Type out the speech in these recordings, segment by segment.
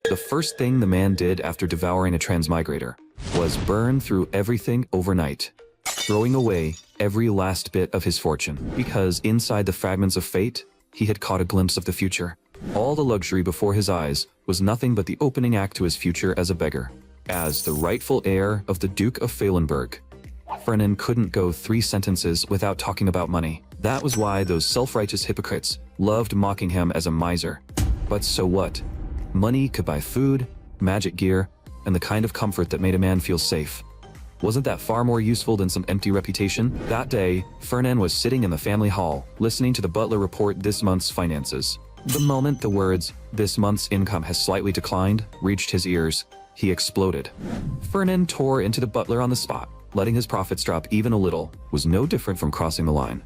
The first thing the man did after devouring a transmigrator was burn through everything overnight, throwing away every last bit of his fortune, because inside the fragments of fate, he had caught a glimpse of the future. All the luxury before his eyes was nothing but the opening act to his future as a beggar. As the rightful heir of the Duke of Pfahlenberg, Fernand couldn't go 3 sentences without talking about money. That was why those self-righteous hypocrites loved mocking him as a miser. But so what? Money could buy food, magic gear, and the kind of comfort that made a man feel safe. Wasn't that far more useful than some empty reputation? That day, Fernand was sitting in the family hall, listening to the butler report this month's finances. The moment the words, "This month's income has slightly declined," reached his ears, he exploded. Fernand tore into the butler on the spot. Letting his profits drop even a little was no different from crossing the line.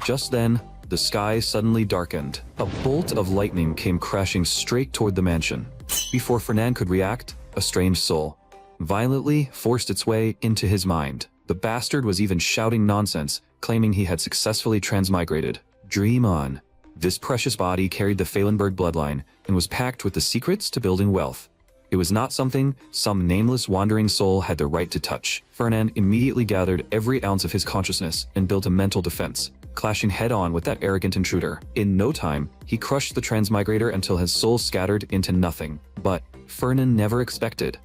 Just then, the sky suddenly darkened. A bolt of lightning came crashing straight toward the mansion. Before Fernand could react, a strange soul violently forced its way into his mind. The bastard was even shouting nonsense, claiming he had successfully transmigrated. Dream on. This precious body carried the Pfahlenberg bloodline and was packed with the secrets to building wealth. It was not something some nameless wandering soul had the right to touch. Fernand immediately gathered every ounce of his consciousness and built a mental defense, clashing head-on with that arrogant intruder. In no time, he crushed the transmigrator until his soul scattered into nothing. But Fernand never expected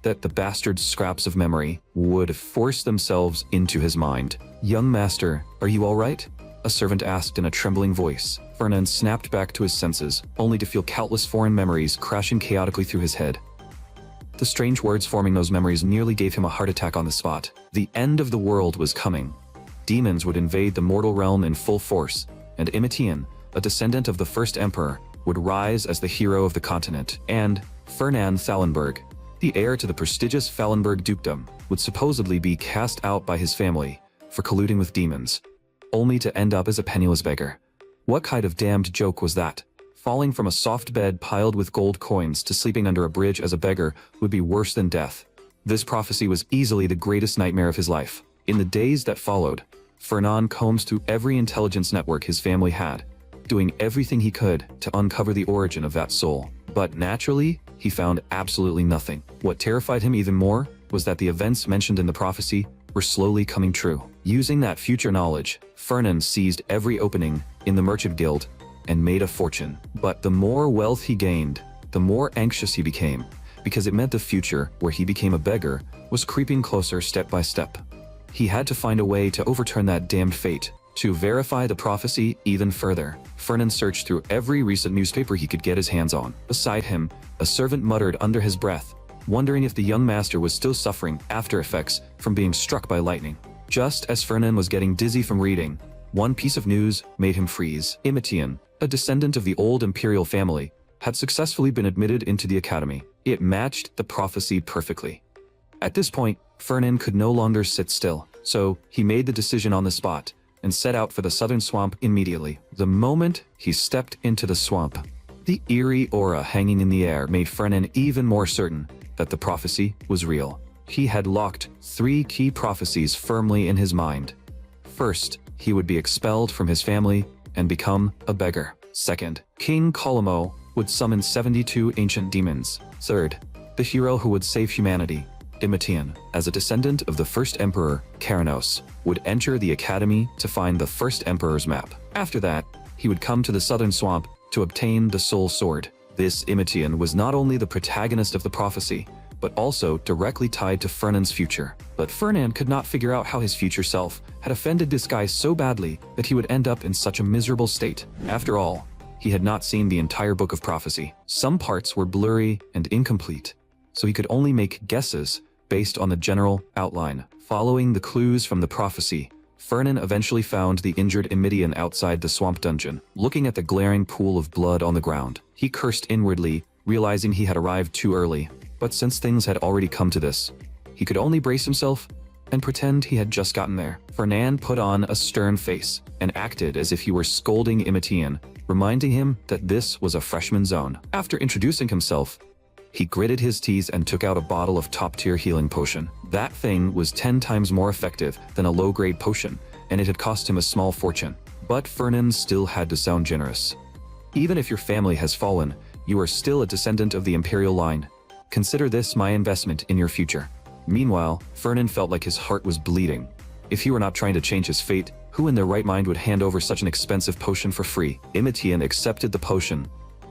that the bastard's scraps of memory would force themselves into his mind. "Young master, are you all right?" a servant asked in a trembling voice. Fernand snapped back to his senses, only to feel countless foreign memories crashing chaotically through his head. The strange words forming those memories nearly gave him a heart attack on the spot. The end of the world was coming. Demons would invade the mortal realm in full force, and Imitian, a descendant of the first emperor, would rise as the hero of the continent. And Fernand Thallenberg, the heir to the prestigious Pfahlenberg dukedom, would supposedly be cast out by his family for colluding with demons, only to end up as a penniless beggar. What kind of damned joke was that? Falling from a soft bed piled with gold coins to sleeping under a bridge as a beggar would be worse than death. This prophecy was easily the greatest nightmare of his life. In the days that followed, Fernand combed through every intelligence network his family had, doing everything he could to uncover the origin of that soul. But naturally, he found absolutely nothing. What terrified him even more was that the events mentioned in the prophecy were slowly coming true. Using that future knowledge, Fernand seized every opening in the merchant guild and made a fortune. But the more wealth he gained, the more anxious he became, because it meant the future, where he became a beggar, was creeping closer step by step. He had to find a way to overturn that damned fate. To verify the prophecy even further, Fernand searched through every recent newspaper he could get his hands on. Beside him, a servant muttered under his breath, wondering if the young master was still suffering after effects from being struck by lightning. Just as Fernand was getting dizzy from reading, one piece of news made him freeze. Imitian, a descendant of the old imperial family, had successfully been admitted into the academy. It matched the prophecy perfectly. At this point, Fernand could no longer sit still, so he made the decision on the spot and set out for the southern swamp immediately. The moment he stepped into the swamp, the eerie aura hanging in the air made Fernand even more certain that the prophecy was real. He had locked 3 key prophecies firmly in his mind. First, he would be expelled from his family and become a beggar. Second, King Colomo would summon 72 ancient demons. Third, the hero who would save humanity, Imitian, as a descendant of the first emperor, Karanos, would enter the academy to find the first emperor's map. After that, he would come to the southern swamp to obtain the soul sword. This Imitian was not only the protagonist of the prophecy, but also directly tied to Fernand's future. But Fernand could not figure out how his future self had offended this guy so badly that he would end up in such a miserable state. After all, he had not seen the entire book of prophecy. Some parts were blurry and incomplete, so he could only make guesses based on the general outline. Following the clues from the prophecy, Fernand eventually found the injured Imitian outside the swamp dungeon. Looking at the glaring pool of blood on the ground, he cursed inwardly, realizing he had arrived too early. But since things had already come to this, he could only brace himself and pretend he had just gotten there. Fernand put on a stern face and acted as if he were scolding Imitian, reminding him that this was a freshman zone. After introducing himself, he gritted his teeth and took out a bottle of top-tier healing potion. That thing was 10 times more effective than a low-grade potion, and it had cost him a small fortune. But Fernand still had to sound generous. Even if your family has fallen, You are still a descendant of the imperial line. Consider this my investment in your future. Meanwhile, Fernan felt like his heart was bleeding. If he were not trying to change his fate, who in their right mind would hand over such an expensive potion for free? Imitian accepted the potion.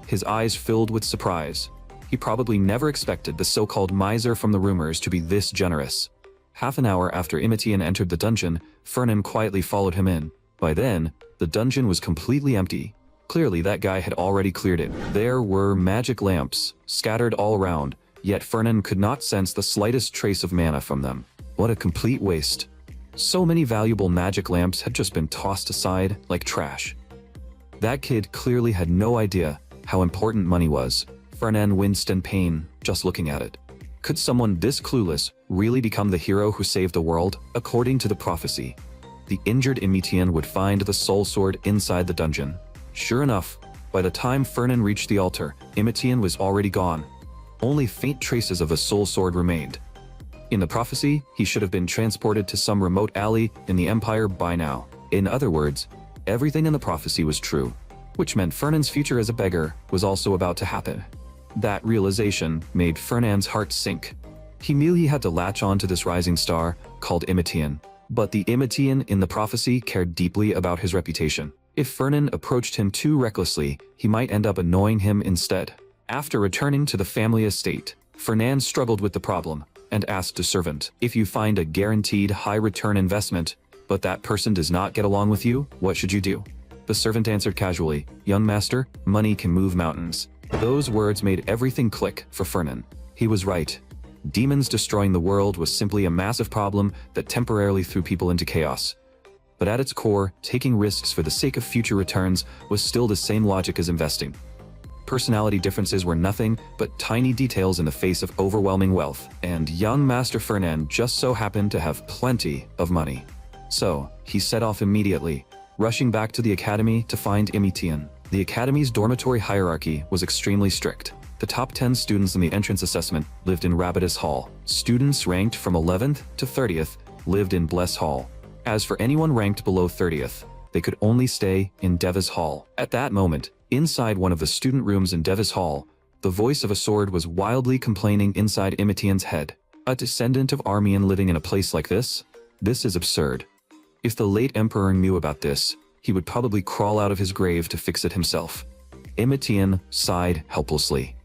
His eyes filled with surprise. He probably never expected the so-called miser from the rumors to be this generous. Half an hour after Imitian entered the dungeon, Fernan quietly followed him in. By then, the dungeon was completely empty. Clearly that guy had already cleared it. There were magic lamps, scattered all around, yet Fernan could not sense the slightest trace of mana from them. What a complete waste. So many valuable magic lamps had just been tossed aside like trash. That kid clearly had no idea how important money was. Fernan winced in pain just looking at it. Could someone this clueless really become the hero who saved the world? According to the prophecy, the injured Imitian would find the soul sword inside the dungeon. Sure enough, by the time Fernan reached the altar, Imitian was already gone. Only faint traces of a soul sword remained. In the prophecy, he should have been transported to some remote alley in the Empire by now. In other words, everything in the prophecy was true, which meant Fernan's future as a beggar was also about to happen. That realization made Fernan's heart sink. He knew he had to latch on to this rising star called Imitian, but the Imitian in the prophecy cared deeply about his reputation. If Fernan approached him too recklessly, he might end up annoying him instead. After returning to the family estate, Fernan struggled with the problem and asked a servant, "If you find a guaranteed high-return investment, but that person does not get along with you, what should you do?" The servant answered casually, "Young master, money can move mountains." Those words made everything click for Fernan. He was right. Demons destroying the world was simply a massive problem that temporarily threw people into chaos. But at its core, taking risks for the sake of future returns was still the same logic as investing. Personality differences were nothing but tiny details in the face of overwhelming wealth, and young Master Fernan just so happened to have plenty of money. So, he set off immediately, rushing back to the academy to find Imitian. The academy's dormitory hierarchy was extremely strict. The top 10 students in the entrance assessment lived in Rabidus Hall. Students ranked from 11th to 30th lived in Bless Hall. As for anyone ranked below 30th, they could only stay in Devis Hall. At that moment, inside one of the student rooms in Devis Hall, the voice of a sword was wildly complaining inside Imitian's head. A descendant of Armian living in a place like this? This is absurd. If the late emperor knew about this, he would probably crawl out of his grave to fix it himself. Imitian sighed helplessly.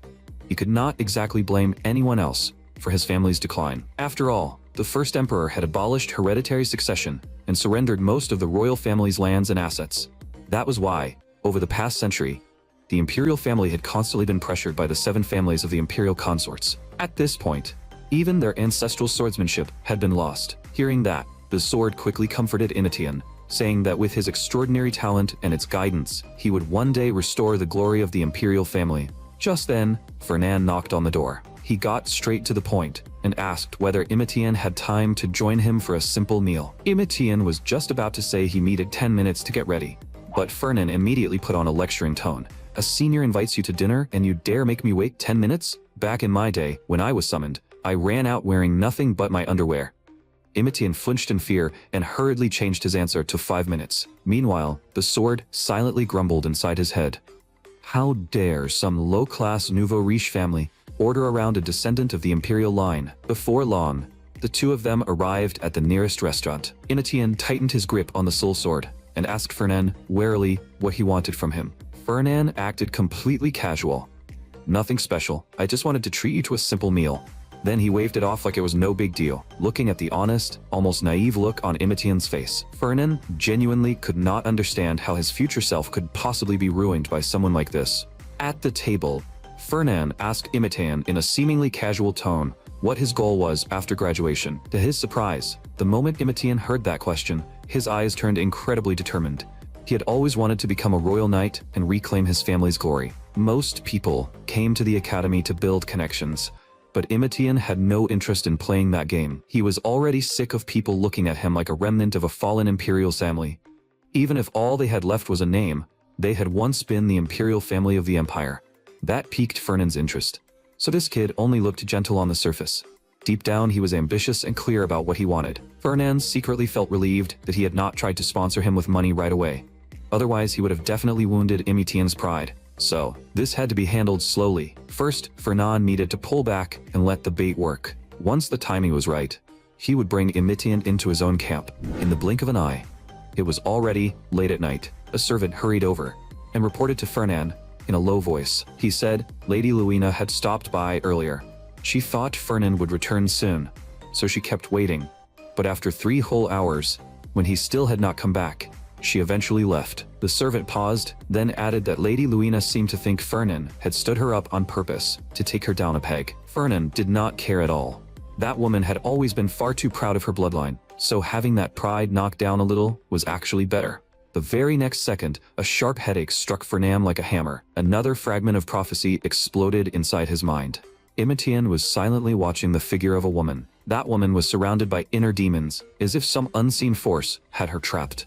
He could not exactly blame anyone else for his family's decline. After all, the first emperor had abolished hereditary succession and surrendered most of the royal family's lands and assets. That was why, over the past century, the imperial family had constantly been pressured by the 7 families of the imperial consorts. At this point, even their ancestral swordsmanship had been lost. Hearing that, the sword quickly comforted Imitian, saying that with his extraordinary talent and its guidance, he would one day restore the glory of the imperial family. Just then, Fernan knocked on the door. He got straight to the point and asked whether Imitian had time to join him for a simple meal. Imitian was just about to say he needed 10 minutes to get ready, but Fernan immediately put on a lecturing tone. "A senior invites you to dinner and you dare make me wait 10 minutes? Back in my day, when I was summoned, I ran out wearing nothing but my underwear." Imitian flinched in fear and hurriedly changed his answer to 5 minutes. Meanwhile, the sword silently grumbled inside his head. How dare some low-class nouveau riche family order around a descendant of the imperial line? Before long, the two of them arrived at the nearest restaurant. Imitian tightened his grip on the soul sword and asked Fernan warily what he wanted from him. Fernan acted completely casual. "Nothing special, I just wanted to treat you to a simple meal." Then he waved it off like it was no big deal, looking at the honest, almost naive look on Imitian's face. Fernan genuinely could not understand how his future self could possibly be ruined by someone like this. At the table, Fernan asked Imitian in a seemingly casual tone what his goal was after graduation. To his surprise, the moment Imitian heard that question, his eyes turned incredibly determined. He had always wanted to become a royal knight and reclaim his family's glory. Most people came to the academy to build connections, but Imitian had no interest in playing that game. He was already sick of people looking at him like a remnant of a fallen imperial family. Even if all they had left was a name, they had once been the imperial family of the empire. That piqued Fernan's interest. So this kid only looked gentle on the surface. Deep down, he was ambitious and clear about what he wanted. Fernan secretly felt relieved that he had not tried to sponsor him with money right away. Otherwise, he would have definitely wounded Imitian's pride. So, this had to be handled slowly. First, Fernand needed to pull back and let the bait work. Once the timing was right, he would bring Emetian into his own camp. In the blink of an eye, it was already late at night. A servant hurried over and reported to Fernand in a low voice. He said Lady Luina had stopped by earlier. She thought Fernand would return soon, so she kept waiting. But after 3 whole hours, when he still had not come back, she eventually left. The servant paused, then added that Lady Luina seemed to think Fernand had stood her up on purpose to take her down a peg. Fernand did not care at all. That woman had always been far too proud of her bloodline, so having that pride knocked down a little was actually better. The very next second, a sharp headache struck Fernand like a hammer. Another fragment of prophecy exploded inside his mind. Emetian was silently watching the figure of a woman. That woman was surrounded by inner demons, as if some unseen force had her trapped.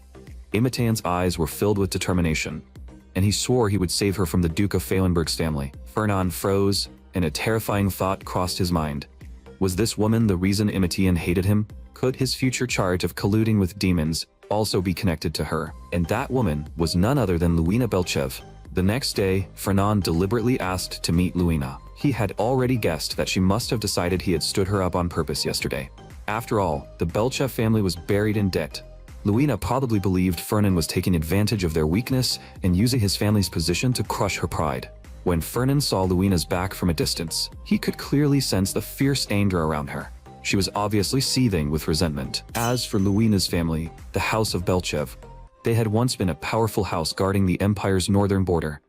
Emetian's eyes were filled with determination, and he swore he would save her from the Duke of Pfahlenberg's family. Fernand froze, and a terrifying thought crossed his mind. Was this woman the reason Emetian hated him? Could his future charge of colluding with demons also be connected to her? And that woman was none other than Luina Belchev. The next day, Fernand deliberately asked to meet Luina. He had already guessed that she must have decided he had stood her up on purpose yesterday. After all, the Belchev family was buried in debt. Luina probably believed Fernand was taking advantage of their weakness and using his family's position to crush her pride. When Fernand saw Luina's back from a distance, he could clearly sense the fierce anger around her. She was obviously seething with resentment. As for Luina's family, the House of Belchev, they had once been a powerful house guarding the empire's northern border.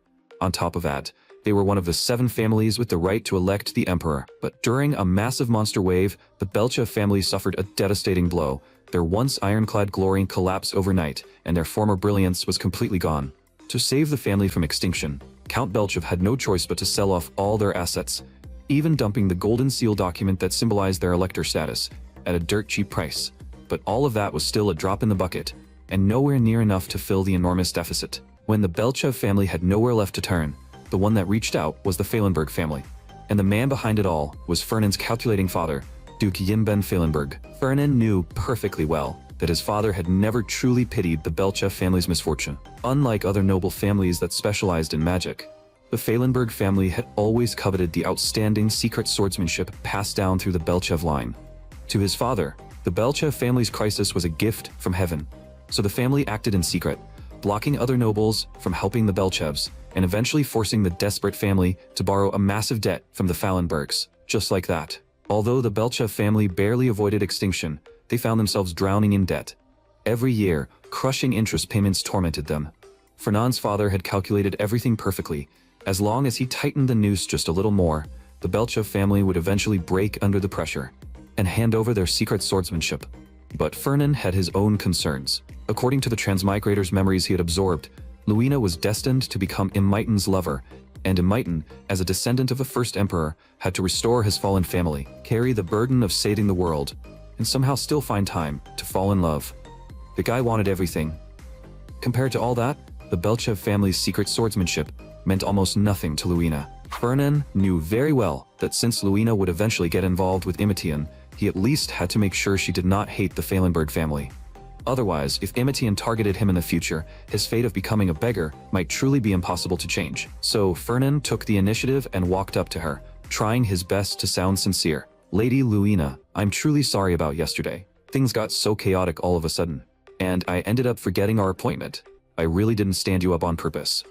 On top of that, they were one of the 7 families with the right to elect the emperor. But during a massive monster wave, the Belchev family suffered a devastating blow. Their once ironclad glory collapsed overnight, and their former brilliance was completely gone. To save the family from extinction, Count Belchev had no choice but to sell off all their assets, even dumping the golden seal document that symbolized their elector status, at a dirt cheap price. But all of that was still a drop in the bucket, and nowhere near enough to fill the enormous deficit. When the Belchev family had nowhere left to turn, the one that reached out was the Pfahlenberg family. And the man behind it all was Fernand's calculating father, Duke Yimben Pfahlenberg. Fernand knew perfectly well that his father had never truly pitied the Belchev family's misfortune. Unlike other noble families that specialized in magic, the Pfahlenberg family had always coveted the outstanding secret swordsmanship passed down through the Belchev line. To his father, the Belchev family's crisis was a gift from heaven, so the family acted in secret, blocking other nobles from helping the Belchevs, and eventually forcing the desperate family to borrow a massive debt from the Pfahlenbergs. Just like that. Although the Belchev family barely avoided extinction, they found themselves drowning in debt. Every year, crushing interest payments tormented them. Fernand's father had calculated everything perfectly. As long as he tightened the noose just a little more, the Belchev family would eventually break under the pressure and hand over their secret swordsmanship. But Fernand had his own concerns. According to the transmigrator's memories he had absorbed, Luina was destined to become Emiten's lover, and Emiten, as a descendant of the first emperor, had to restore his fallen family, carry the burden of saving the world, and somehow still find time to fall in love. The guy wanted everything. Compared to all that, the Belchev family's secret swordsmanship meant almost nothing to Luina. Fernand knew very well that since Luina would eventually get involved with Emetian, he at least had to make sure she did not hate the Pfahlenberg family. Otherwise, if Emetian targeted him in the future, his fate of becoming a beggar might truly be impossible to change. So Fernand took the initiative and walked up to her, trying his best to sound sincere. Lady Luina, I'm truly sorry about yesterday. Things got so chaotic all of a sudden, and I ended up forgetting our appointment. I really didn't stand you up on purpose.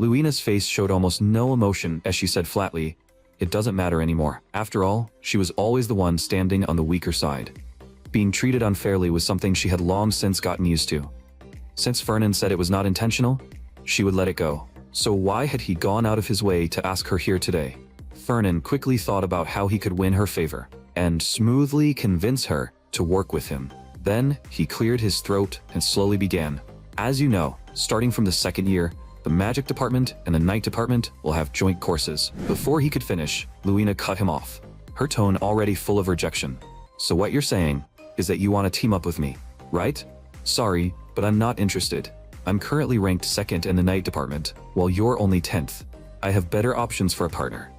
Luina's face showed almost no emotion as she said flatly, it doesn't matter anymore. After all, she was always the one standing on the weaker side. Being treated unfairly was something she had long since gotten used to. Since Fernand said it was not intentional, she would let it go. So why had he gone out of his way to ask her here today? Fernand quickly thought about how he could win her favor and smoothly convince her to work with him. Then he cleared his throat and slowly began. As you know, starting from the second year, the magic department and the night department will have joint courses. Before he could finish, Luina cut him off, her tone already full of rejection. So what you're saying is that you want to team up with me, right? Sorry, but I'm not interested. I'm currently ranked 2nd in the night department, while you're only 10th. I have better options for a partner.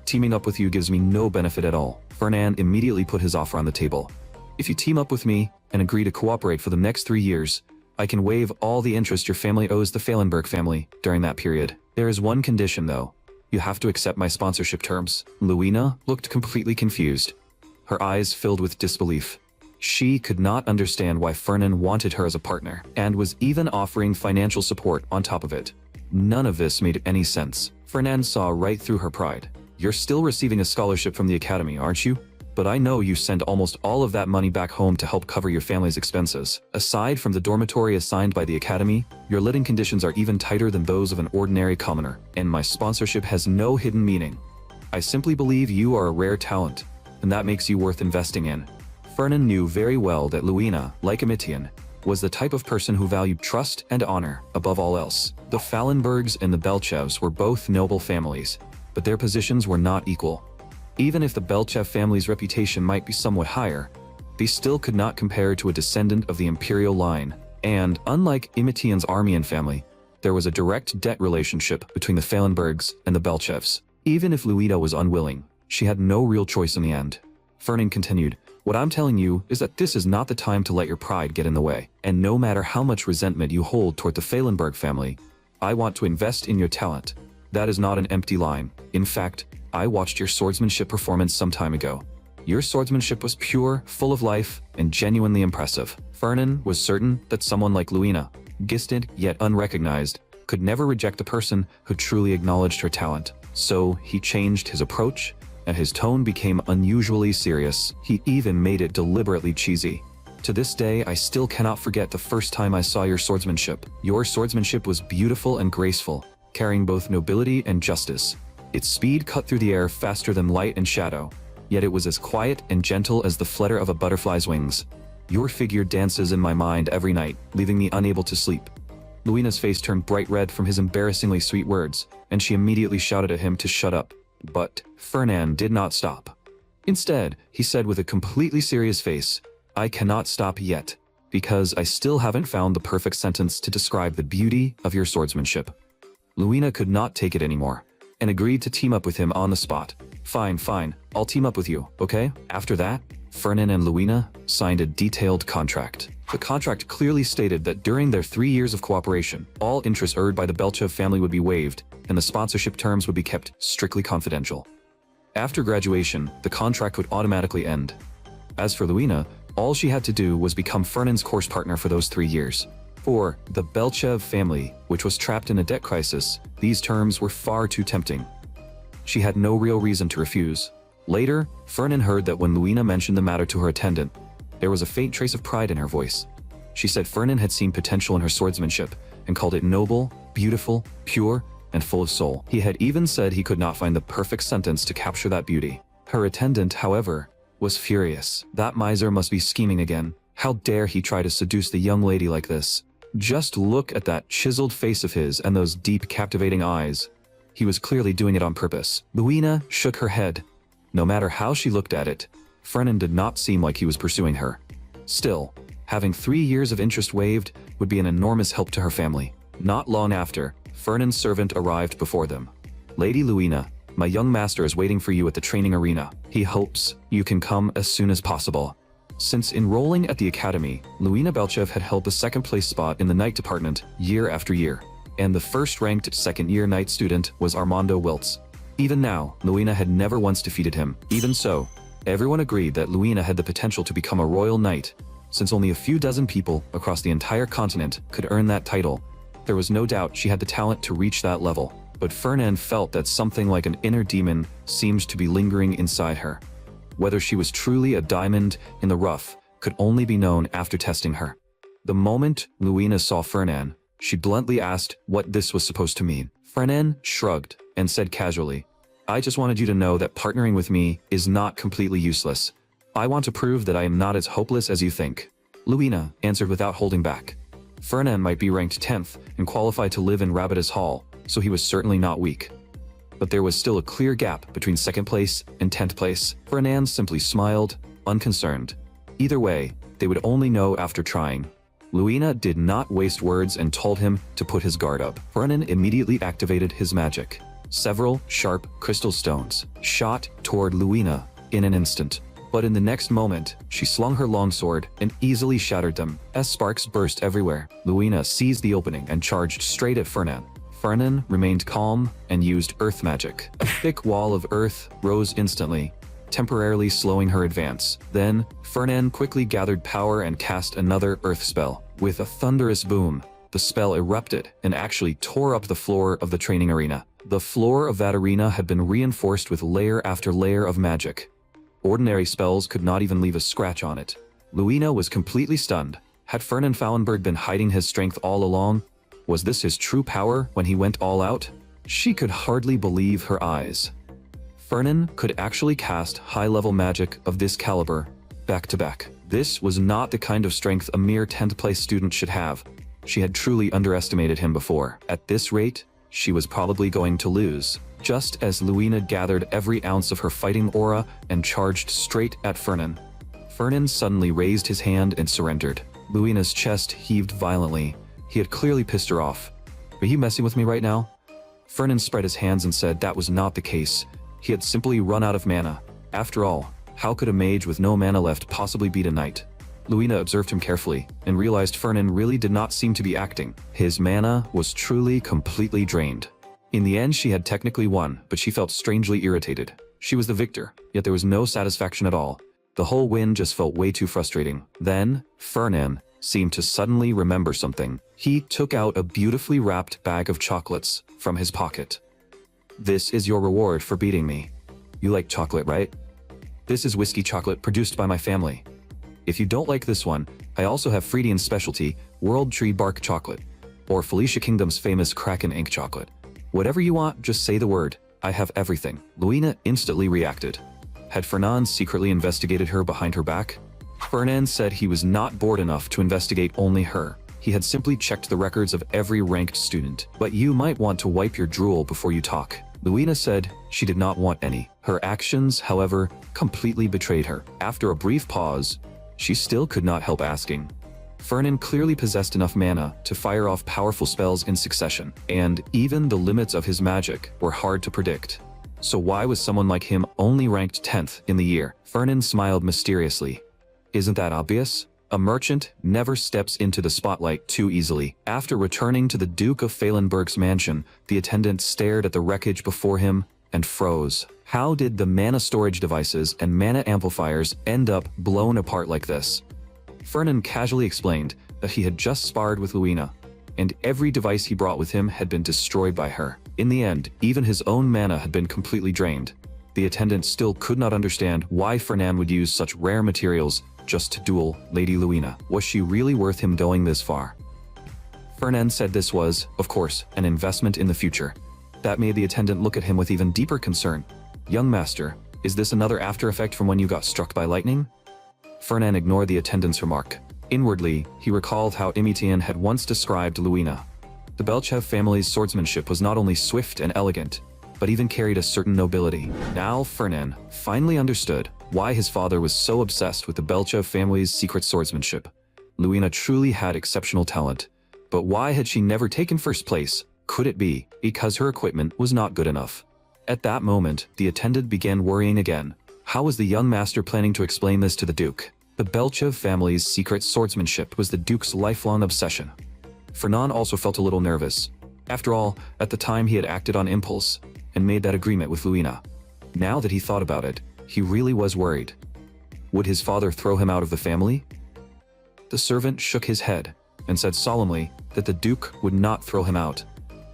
Teaming up with you gives me no benefit at all. Fernand immediately put his offer on the table. If you team up with me and agree to cooperate for the next 3 years, I can waive all the interest your family owes the Pfahlenberg family during that period. There is one condition though. You have to accept my sponsorship terms. Luina looked completely confused. Her eyes filled with disbelief. She could not understand why Fernan wanted her as a partner, and was even offering financial support on top of it. None of this made any sense. Fernan saw right through her pride. You're still receiving a scholarship from the academy, aren't you? But I know you send almost all of that money back home to help cover your family's expenses. Aside from the dormitory assigned by the academy, your living conditions are even tighter than those of an ordinary commoner, and my sponsorship has no hidden meaning. I simply believe you are a rare talent, and that makes you worth investing in. Fernan knew very well that Luina, like Emitian, was the type of person who valued trust and honor above all else. The Pfahlenbergs and the Belchevs were both noble families, but their positions were not equal. Even if the Belchev family's reputation might be somewhat higher, they still could not compare to a descendant of the imperial line, and, unlike Emitian's Armian family, there was a direct debt relationship between the Pfahlenbergs and the Belchevs. Even if Luina was unwilling, she had no real choice in the end. Fernan continued, "What I'm telling you is that this is not the time to let your pride get in the way, and no matter how much resentment you hold toward the Pfahlenberg family, I want to invest in your talent. That is not an empty line. In fact, I watched your swordsmanship performance some time ago. Your swordsmanship was pure, full of life, and genuinely impressive." Fernan was certain that someone like Luina, gifted yet unrecognized, could never reject a person who truly acknowledged her talent. So he changed his approach, and his tone became unusually serious. He even made it deliberately cheesy. "To this day, I still cannot forget the first time I saw your swordsmanship. Your swordsmanship was beautiful and graceful, carrying both nobility and justice. Its speed cut through the air faster than light and shadow, yet it was as quiet and gentle as the flutter of a butterfly's wings. Your figure dances in my mind every night, leaving me unable to sleep." Luina's face turned bright red from his embarrassingly sweet words, and she immediately shouted at him to shut up. But Fernan did not stop. Instead, he said with a completely serious face, "I cannot stop yet, because I still haven't found the perfect sentence to describe the beauty of your swordsmanship." Luina could not take it anymore, and agreed to team up with him on the spot. Fine, I'll team up with you, okay?" After that, Fernan and Luina signed a detailed contract. The contract clearly stated that during their 3 years of cooperation, all interest earned by the Belchev family would be waived, and the sponsorship terms would be kept strictly confidential. After graduation, the contract would automatically end. As for Luina, all she had to do was become Fernan's course partner for those 3 years. For the Belchev family, which was trapped in a debt crisis, these terms were far too tempting. She had no real reason to refuse. Later, Fernan heard that when Luina mentioned the matter to her attendant, there was a faint trace of pride in her voice. She said Fernan had seen potential in her swordsmanship, and called it noble, beautiful, pure, and full of soul. He had even said he could not find the perfect sentence to capture that beauty. Her attendant, however, was furious. That miser must be scheming again. How dare he try to seduce the young lady like this? Just look at that chiseled face of his and those deep, captivating eyes. He was clearly doing it on purpose. Luina shook her head. No matter how she looked at it, Fernan did not seem like he was pursuing her. Still, having 3 years of interest waived would be an enormous help to her family. Not long after, Fernan's servant arrived before them. "Lady Luina, my young master is waiting for you at the training arena. He hopes you can come as soon as possible." Since enrolling at the academy, Luina Belchev had held the second-place spot in the night department year after year, and the first-ranked second-year night student was Armando Wiltz. Even now, Luina had never once defeated him. Even so, everyone agreed that Luina had the potential to become a royal knight. Since only a few dozen people across the entire continent could earn that title, there was no doubt she had the talent to reach that level. But Fernan felt that something like an inner demon seemed to be lingering inside her. Whether she was truly a diamond in the rough could only be known after testing her. The moment Luina saw Fernan, she bluntly asked what this was supposed to mean. Fernan shrugged and said casually, "I just wanted you to know that partnering with me is not completely useless. I want to prove that I am not as hopeless as you think." Luina answered without holding back. Fernan might be ranked 10th and qualified to live in Rabbitus Hall, so he was certainly not weak. But there was still a clear gap between 2nd place and 10th place. Fernan simply smiled, unconcerned. Either way, they would only know after trying. Luina did not waste words and told him to put his guard up. Fernan immediately activated his magic. Several sharp crystal stones shot toward Luina in an instant. But in the next moment, she slung her longsword and easily shattered them as sparks burst everywhere. Luina seized the opening and charged straight at Fernan. Fernan remained calm and used earth magic. A thick wall of earth rose instantly, temporarily slowing her advance. Then, Fernan quickly gathered power and cast another earth spell. With a thunderous boom, the spell erupted and actually tore up the floor of the training arena. The floor of that arena had been reinforced with layer after layer of magic. Ordinary spells could not even leave a scratch on it. Luina was completely stunned. Had Fernan Fallenberg been hiding his strength all along? Was this his true power when he went all out? She could hardly believe her eyes. Fernan could actually cast high-level magic of this caliber, back to back. This was not the kind of strength a mere 10th place student should have. She had truly underestimated him before. At this rate, she was probably going to lose. Just as Luina gathered every ounce of her fighting aura and charged straight at Fernan. Fernan suddenly raised his hand and surrendered. Luina's chest heaved violently. He had clearly pissed her off. Are you messing with me right now? Fernan spread his hands and said that was not the case. He had simply run out of mana. After all, how could a mage with no mana left possibly beat a knight? Luina observed him carefully and realized Fernan really did not seem to be acting. His mana was truly completely drained. In the end, she had technically won, but she felt strangely irritated. She was the victor, yet there was no satisfaction at all. The whole win just felt way too frustrating. Then, Fernan seemed to suddenly remember something. He took out a beautifully wrapped bag of chocolates from his pocket. This is your reward for beating me. You like chocolate, right? This is whiskey chocolate produced by my family. If you don't like this one, I also have Freudian's specialty, World Tree Bark Chocolate, or Felicia Kingdom's famous Kraken Ink Chocolate. Whatever you want, just say the word. I have everything. Luina instantly reacted. Had Fernan secretly investigated her behind her back? Fernan said he was not bored enough to investigate only her. He had simply checked the records of every ranked student. But you might want to wipe your drool before you talk. Luina said she did not want any. Her actions, however, completely betrayed her. After a brief pause, she still could not help asking. Fernan clearly possessed enough mana to fire off powerful spells in succession, and even the limits of his magic were hard to predict. So why was someone like him only ranked 10th in the year? Fernan smiled mysteriously. Isn't that obvious? A merchant never steps into the spotlight too easily. After returning to the Duke of Phallenberg's mansion, the attendant stared at the wreckage before him and froze. How did the mana storage devices and mana amplifiers end up blown apart like this? Fernan casually explained that he had just sparred with Luina, and every device he brought with him had been destroyed by her. In the end, even his own mana had been completely drained. The attendant still could not understand why Fernan would use such rare materials just to duel Lady Luina. Was she really worth him going this far? Fernan said this was, of course, an investment in the future. That made the attendant look at him with even deeper concern. Young master, is this another after effect from when you got struck by lightning? Fernan ignored the attendant's remark. Inwardly, he recalled how Imitian had once described Luina. The Belchev family's swordsmanship was not only swift and elegant, but even carried a certain nobility. Now Fernan finally understood why his father was so obsessed with the Belchev family's secret swordsmanship. Luina truly had exceptional talent, but why had she never taken first place? Could it be because her equipment was not good enough? At that moment, the attendant began worrying again. How was the young master planning to explain this to the Duke? The Belchev family's secret swordsmanship was the Duke's lifelong obsession. Fernan also felt a little nervous. After all, at the time he had acted on impulse and made that agreement with Luina. Now that he thought about it, he really was worried. Would his father throw him out of the family? The servant shook his head and said solemnly that the Duke would not throw him out.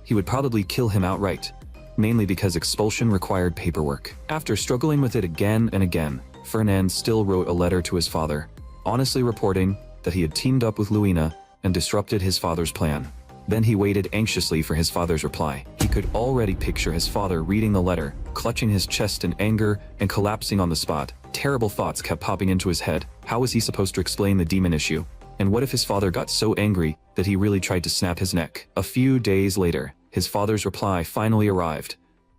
He would probably kill him outright, mainly because expulsion required paperwork. After struggling with it again and again, Fernan still wrote a letter to his father, honestly reporting that he had teamed up with Luina and disrupted his father's plan. Then he waited anxiously for his father's reply. He could already picture his father reading the letter, clutching his chest in anger and collapsing on the spot. Terrible thoughts kept popping into his head. How was he supposed to explain the demon issue? And what if his father got so angry that he really tried to snap his neck? A few days later, his father's reply finally arrived.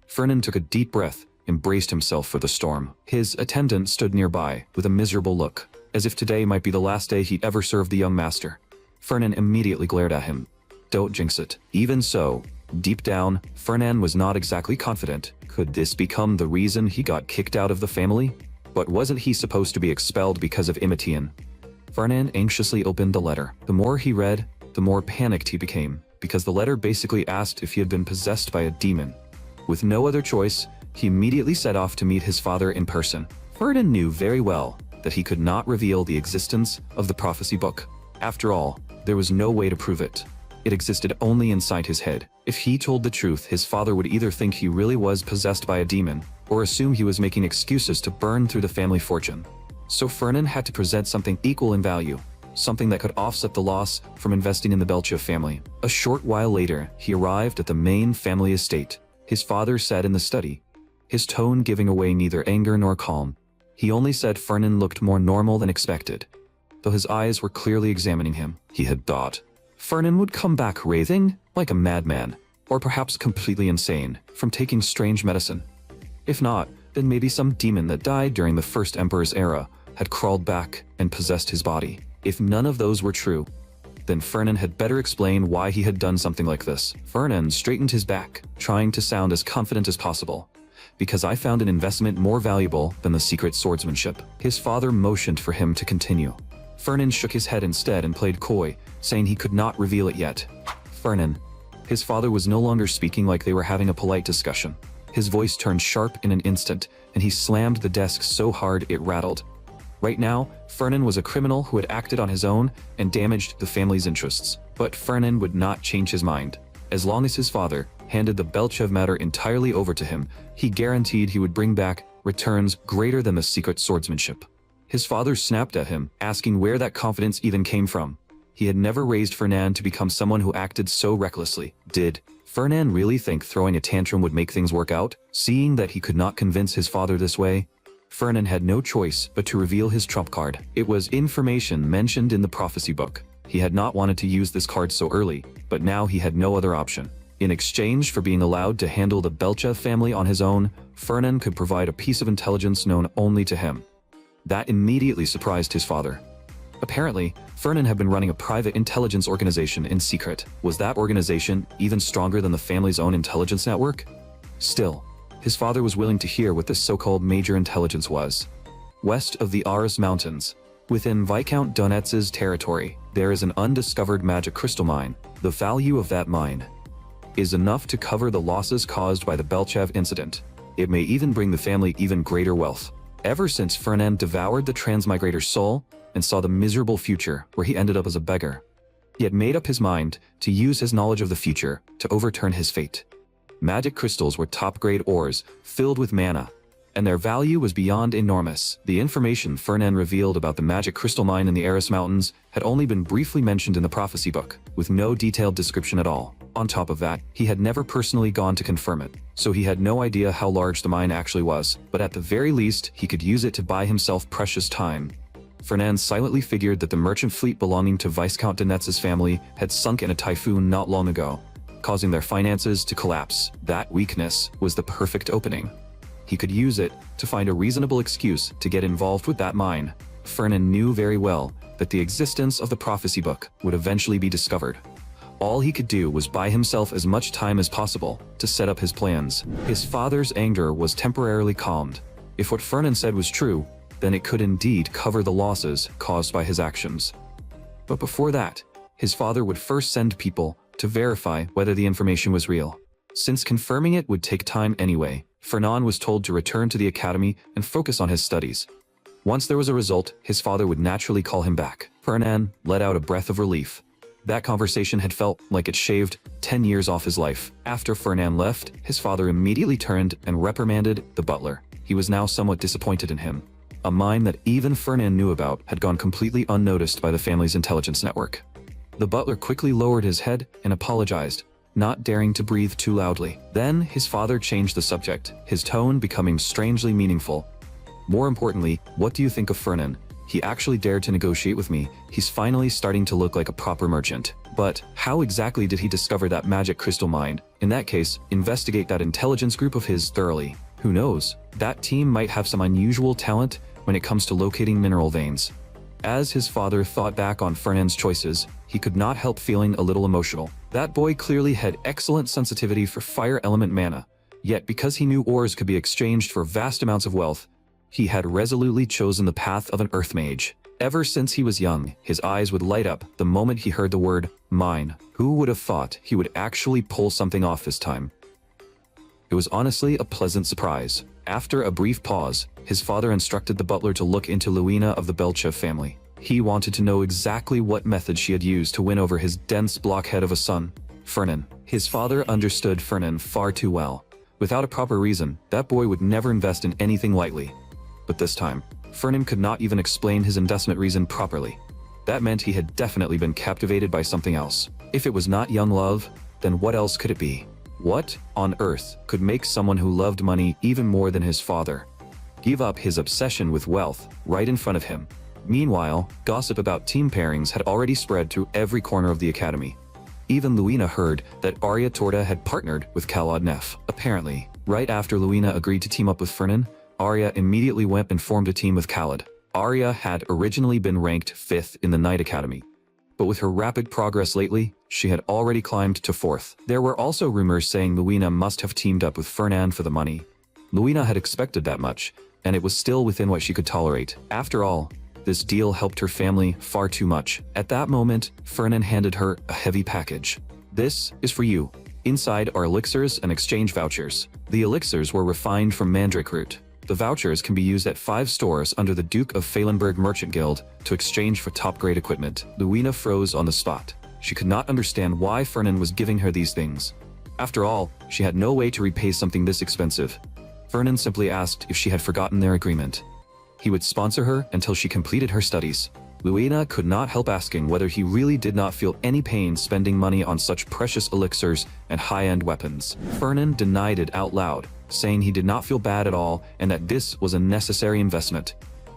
Fernan took a deep breath and braced himself for the storm. His attendant stood nearby with a miserable look, as if today might be the last day he'd ever serve the young master. Fernan immediately glared at him. Don't jinx it. Even so, deep down, Fernan was not exactly confident. Could this become the reason he got kicked out of the family? But wasn't he supposed to be expelled because of imitation? Fernand anxiously opened the letter. The more he read, the more panicked he became, because the letter basically asked if he had been possessed by a demon. With no other choice, he immediately set off to meet his father in person. Fernand knew very well that he could not reveal the existence of the prophecy book. After all, there was no way to prove it. It existed only inside his head. If he told the truth, his father would either think he really was possessed by a demon, or assume he was making excuses to burn through the family fortune. So Fernand had to present something equal in value, something that could offset the loss from investing in the Belchev family. A short while later, he arrived at the main family estate. His father sat in the study, his tone giving away neither anger nor calm. He only said Fernand looked more normal than expected, though his eyes were clearly examining him. He had thought Fernand would come back raving like a madman, or perhaps completely insane from taking strange medicine. If not, then maybe some demon that died during the first emperor's era had crawled back and possessed his body. If none of those were true, then Fernand had better explain why he had done something like this. Fernand straightened his back, trying to sound as confident as possible. Because I found an investment more valuable than the secret swordsmanship. His father motioned for him to continue. Fernand shook his head instead and played coy, saying he could not reveal it yet. Fernand. His father was no longer speaking like they were having a polite discussion. His voice turned sharp in an instant, and he slammed the desk so hard it rattled. Right now, Fernand was a criminal who had acted on his own and damaged the family's interests. But Fernand would not change his mind. As long as his father handed the Belchev matter entirely over to him, he guaranteed he would bring back returns greater than the secret swordsmanship. His father snapped at him, asking where that confidence even came from. He had never raised Fernand to become someone who acted so recklessly. Did Fernand really think throwing a tantrum would make things work out? Seeing that he could not convince his father this way, Fernand had no choice but to reveal his trump card. It was information mentioned in the prophecy book. He had not wanted to use this card so early, but now he had no other option. In exchange for being allowed to handle the Belchev family on his own, Fernand could provide a piece of intelligence known only to him. That immediately surprised his father. Apparently, Fernand had been running a private intelligence organization in secret. Was that organization even stronger than the family's own intelligence network? Still, his father was willing to hear what this so-called major intelligence was. West of the Aras Mountains, within Viscount Donetz's territory, there is an undiscovered magic crystal mine. The value of that mine is enough to cover the losses caused by the Belchev incident. It may even bring the family even greater wealth. Ever since Fernand devoured the transmigrator's soul and saw the miserable future where he ended up as a beggar, he had made up his mind to use his knowledge of the future to overturn his fate. Magic crystals were top-grade ores filled with mana, and their value was beyond enormous. The information Fernand revealed about the magic crystal mine in the Aras Mountains had only been briefly mentioned in the prophecy book, with no detailed description at all. On top of that, he had never personally gone to confirm it, so he had no idea how large the mine actually was, but at the very least, he could use it to buy himself precious time. Fernand silently figured that the merchant fleet belonging to Viscount Donetz's family had sunk in a typhoon not long ago, causing their finances to collapse. That weakness was the perfect opening. He could use it to find a reasonable excuse to get involved with that mine. Fernand knew very well that the existence of the prophecy book would eventually be discovered. All he could do was buy himself as much time as possible to set up his plans. His father's anger was temporarily calmed. If what Fernand said was true, then it could indeed cover the losses caused by his actions. But before that, his father would first send people to verify whether the information was real. Since confirming it would take time anyway, Fernand was told to return to the academy and focus on his studies. Once there was a result, his father would naturally call him back. Fernand let out a breath of relief. That conversation had felt like it shaved 10 years off his life. After Fernand left, his father immediately turned and reprimanded the butler. He was now somewhat disappointed in him. A mine that even Fernand knew about had gone completely unnoticed by the family's intelligence network. The butler quickly lowered his head and apologized, not daring to breathe too loudly. Then his father changed the subject, his tone becoming strangely meaningful. More importantly, what do you think of Fernand? He actually dared to negotiate with me. He's finally starting to look like a proper merchant. But how exactly did he discover that magic crystal mine? In that case, investigate that intelligence group of his thoroughly. Who knows? That team might have some unusual talent when it comes to locating mineral veins. As his father thought back on Fernand's choices, he could not help feeling a little emotional. That boy clearly had excellent sensitivity for fire element mana, yet because he knew ores could be exchanged for vast amounts of wealth, He had resolutely chosen the path of an earth mage. Ever since he was young, his eyes would light up the moment he heard the word mine. Who would have thought he would actually pull something off this time? It was honestly a pleasant surprise. After a brief pause, his father instructed the butler to look into Luina of the Belchev family. He wanted to know exactly what method she had used to win over his dense blockhead of a son, Fernan. His father understood Fernan far too well. Without a proper reason, that boy would never invest in anything lightly. But this time, Fernan could not even explain his investment reason properly. That meant he had definitely been captivated by something else. If it was not young love, then what else could it be? What on earth could make someone who loved money even more than his father give up his obsession with wealth right in front of him? Meanwhile, gossip about team pairings had already spread through every corner of the academy. Even Luina heard that Arya Torta had partnered with Kalad Neff. Apparently, right after Luina agreed to team up with Fernan, Arya immediately went and formed a team with Khalid. Arya had originally been ranked 5th in the Night Academy, but with her rapid progress lately, she had already climbed to 4th. There were also rumors saying Luina must have teamed up with Fernan for the money. Luina had expected that much, and it was still within what she could tolerate. After all, this deal helped her family far too much. At that moment, Fernan handed her a heavy package. "This is for you. Inside are elixirs and exchange vouchers." The elixirs were refined from mandrake root. The vouchers can be used at 5 stores under the Duke of Pfahlenberg Merchant Guild to exchange for top-grade equipment. Luina froze on the spot. She could not understand why Fernan was giving her these things. After all, she had no way to repay something this expensive. Fernan simply asked if she had forgotten their agreement. He would sponsor her until she completed her studies. Luina could not help asking whether he really did not feel any pain spending money on such precious elixirs and high-end weapons. Fernan denied it out loud, saying he did not feel bad at all and that this was a necessary investment.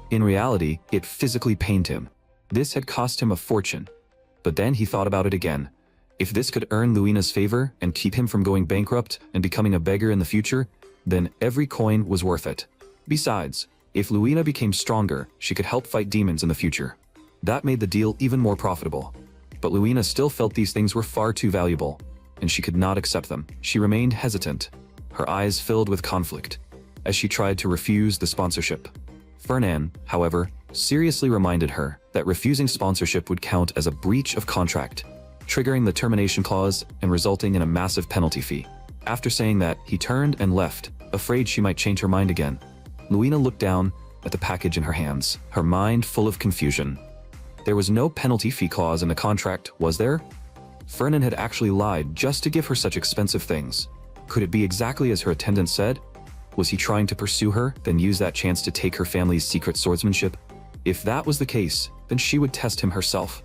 In reality, it physically pained him. This had cost him a fortune. But then he thought about it again. If this could earn Luina's favor and keep him from going bankrupt and becoming a beggar in the future, then every coin was worth it. Besides, if Luina became stronger, she could help fight demons in the future. That made the deal even more profitable. But Luina still felt these things were far too valuable, and she could not accept them. She remained hesitant, her eyes filled with conflict, as she tried to refuse the sponsorship. Fernan, however, seriously reminded her that refusing sponsorship would count as a breach of contract, triggering the termination clause and resulting in a massive penalty fee. After saying that, he turned and left, afraid she might change her mind again. Luina looked down at the package in her hands, her mind full of confusion. There was no penalty fee clause in the contract, was there? Fernan had actually lied just to give her such expensive things. Could it be exactly as her attendant said? Was he trying to pursue her, then use that chance to take her family's secret swordsmanship? If that was the case, then she would test him herself.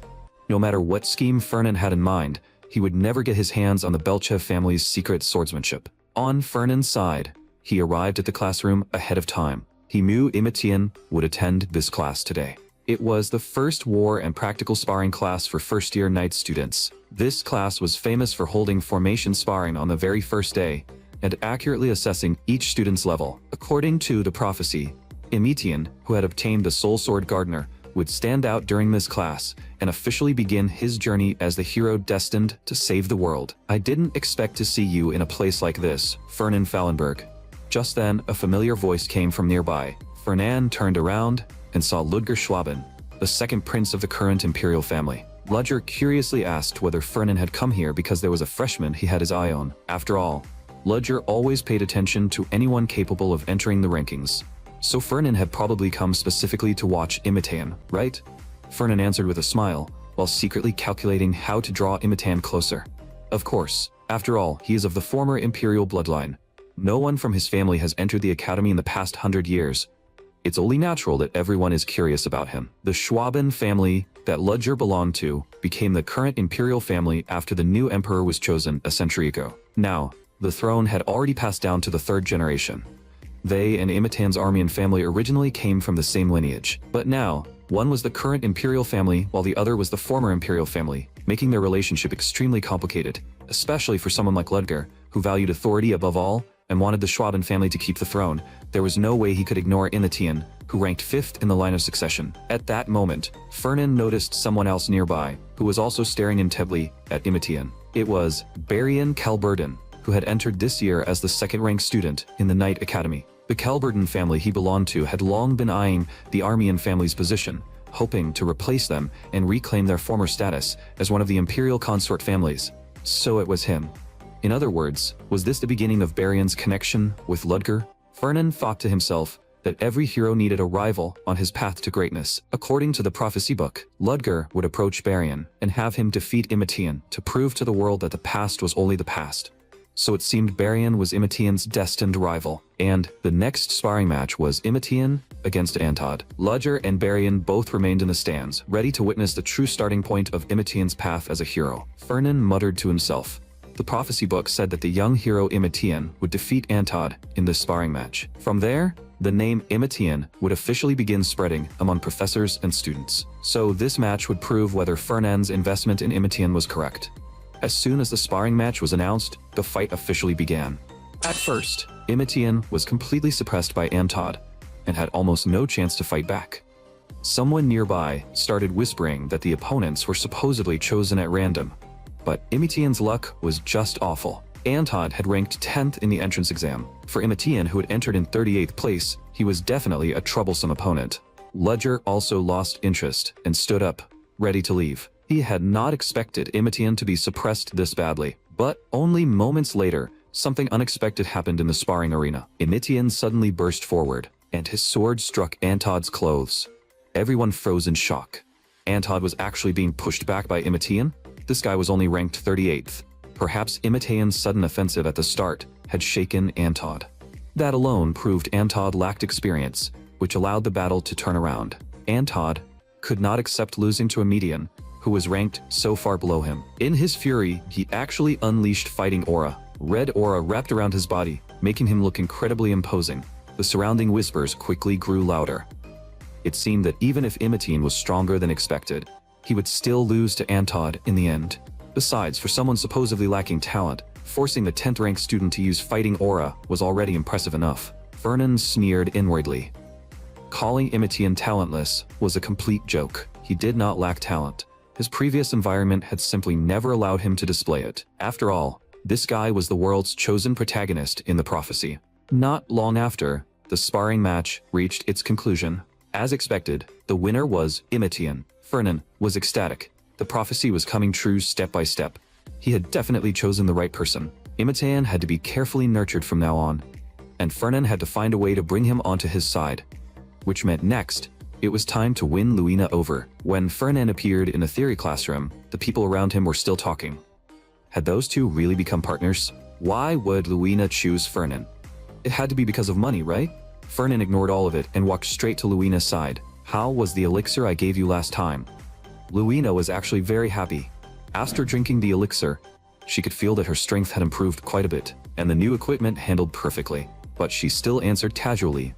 No matter what scheme Fernan had in mind, he would never get his hands on the Belchev family's secret swordsmanship. On Fernan's side, he arrived at the classroom ahead of time. He knew Imitian would attend this class today. It was the first war and practical sparring class for first-year knight students. This class was famous for holding formation sparring on the very first day and accurately assessing each student's level. According to the prophecy, Imitian, who had obtained the Soul Sword Gardener, would stand out during this class and officially begin his journey as the hero destined to save the world. "I didn't expect to see you in a place like this, Fernan Fallenberg." Just then, a familiar voice came from nearby. Fernan turned around and saw Ludger Schwaben, the second prince of the current imperial family. Ludger curiously asked whether Fernan had come here because there was a freshman he had his eye on. After all, Ludger always paid attention to anyone capable of entering the rankings. So Fernan had probably come specifically to watch Imitian, right? Fernan answered with a smile, while secretly calculating how to draw Imitian closer. Of course, after all, he is of the former imperial bloodline. No one from his family has entered the academy in the past 100 years. It's only natural that everyone is curious about him. The Schwaben family that Ludger belonged to became the current imperial family after the new emperor was chosen a century ago. Now, the throne had already passed down to the 3rd generation. They and Imitian's Armian family originally came from the same lineage. But now, one was the current imperial family while the other was the former imperial family, making their relationship extremely complicated, especially for someone like Ludger, who valued authority above all and wanted the Schwaben family to keep the throne. There was no way he could ignore Imitian, who ranked 5th in the line of succession. At that moment, Fernan noticed someone else nearby, who was also staring intently at Imitian. It was Barian Calburden, who had entered this year as the 2nd-ranked student in the Knight Academy. The Calberton family he belonged to had long been eyeing the Armian family's position, hoping to replace them and reclaim their former status as one of the imperial consort families. So it was him. In other words, was this the beginning of Barion's connection with Ludger? Fernan thought to himself that every hero needed a rival on his path to greatness. According to the prophecy book, Ludger would approach Barion and have him defeat Imitian to prove to the world that the past was only the past. So it seemed Barion was Imitian's destined rival, and the next sparring match was Imitian against Antod. Ludger and Barion both remained in the stands, ready to witness the true starting point of Imitian's path as a hero. Fernan muttered to himself. The prophecy book said that the young hero Imitian would defeat Antod in this sparring match. From there, the name Imitian would officially begin spreading among professors and students. So this match would prove whether Fernan's investment in Imitian was correct. As soon as the sparring match was announced, the fight officially began. At first, Imitian was completely suppressed by Antod and had almost no chance to fight back. Someone nearby started whispering that the opponents were supposedly chosen at random. But Imitian's luck was just awful. Antod had ranked 10th in the entrance exam. For Imitian, who had entered in 38th place, he was definitely a troublesome opponent. Ludger also lost interest and stood up, ready to leave. He had not expected Imitian to be suppressed this badly, but only moments later, something unexpected happened in the sparring arena. Imitian suddenly burst forward, and his sword struck Antod's clothes. Everyone froze in shock. Antod was actually being pushed back by Imitian? This guy was only ranked 38th. Perhaps Imitian's sudden offensive at the start had shaken Antod. That alone proved Antod lacked experience, which allowed the battle to turn around. Antod could not accept losing to a Median, who was ranked so far below him. In his fury, he actually unleashed fighting aura. Red aura wrapped around his body, making him look incredibly imposing. The surrounding whispers quickly grew louder. It seemed that even if Imitian was stronger than expected, he would still lose to Antod in the end. Besides, for someone supposedly lacking talent, forcing the 10th ranked student to use fighting aura was already impressive enough. Fernan sneered inwardly. Calling Imitian talentless was a complete joke. He did not lack talent. His previous environment had simply never allowed him to display it. After all, this guy was the world's chosen protagonist in the prophecy. Not long after, the sparring match reached its conclusion. As expected, the winner was Imitian. Fernan was ecstatic. The prophecy was coming true step by step. He had definitely chosen the right person. Imitian had to be carefully nurtured from now on, and Fernan had to find a way to bring him onto his side. Which meant next, it was time to win Luina over. When Fernan appeared in the theory classroom, the people around him were still talking. Had those two really become partners? Why would Luina choose Fernan? It had to be because of money, right? Fernan ignored all of it and walked straight to Luina's side. How was the elixir I gave you last time? Luina was actually very happy. After drinking the elixir, she could feel that her strength had improved quite a bit, and the new equipment handled perfectly. But she still answered casually.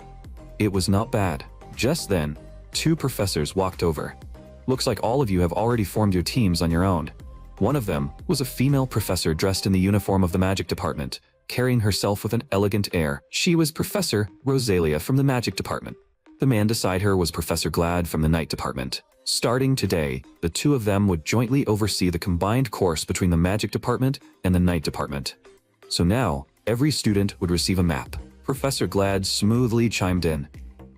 It was not bad. Just then, two professors walked over. Looks like all of you have already formed your teams on your own. One of them was a female professor dressed in the uniform of the magic department, carrying herself with an elegant air. She was Professor Rosalia from the magic department. The man beside her was Professor Glad from the night department. Starting today, the two of them would jointly oversee the combined course between the magic department and the night department. So now, every student would receive a map. Professor Glad smoothly chimed in.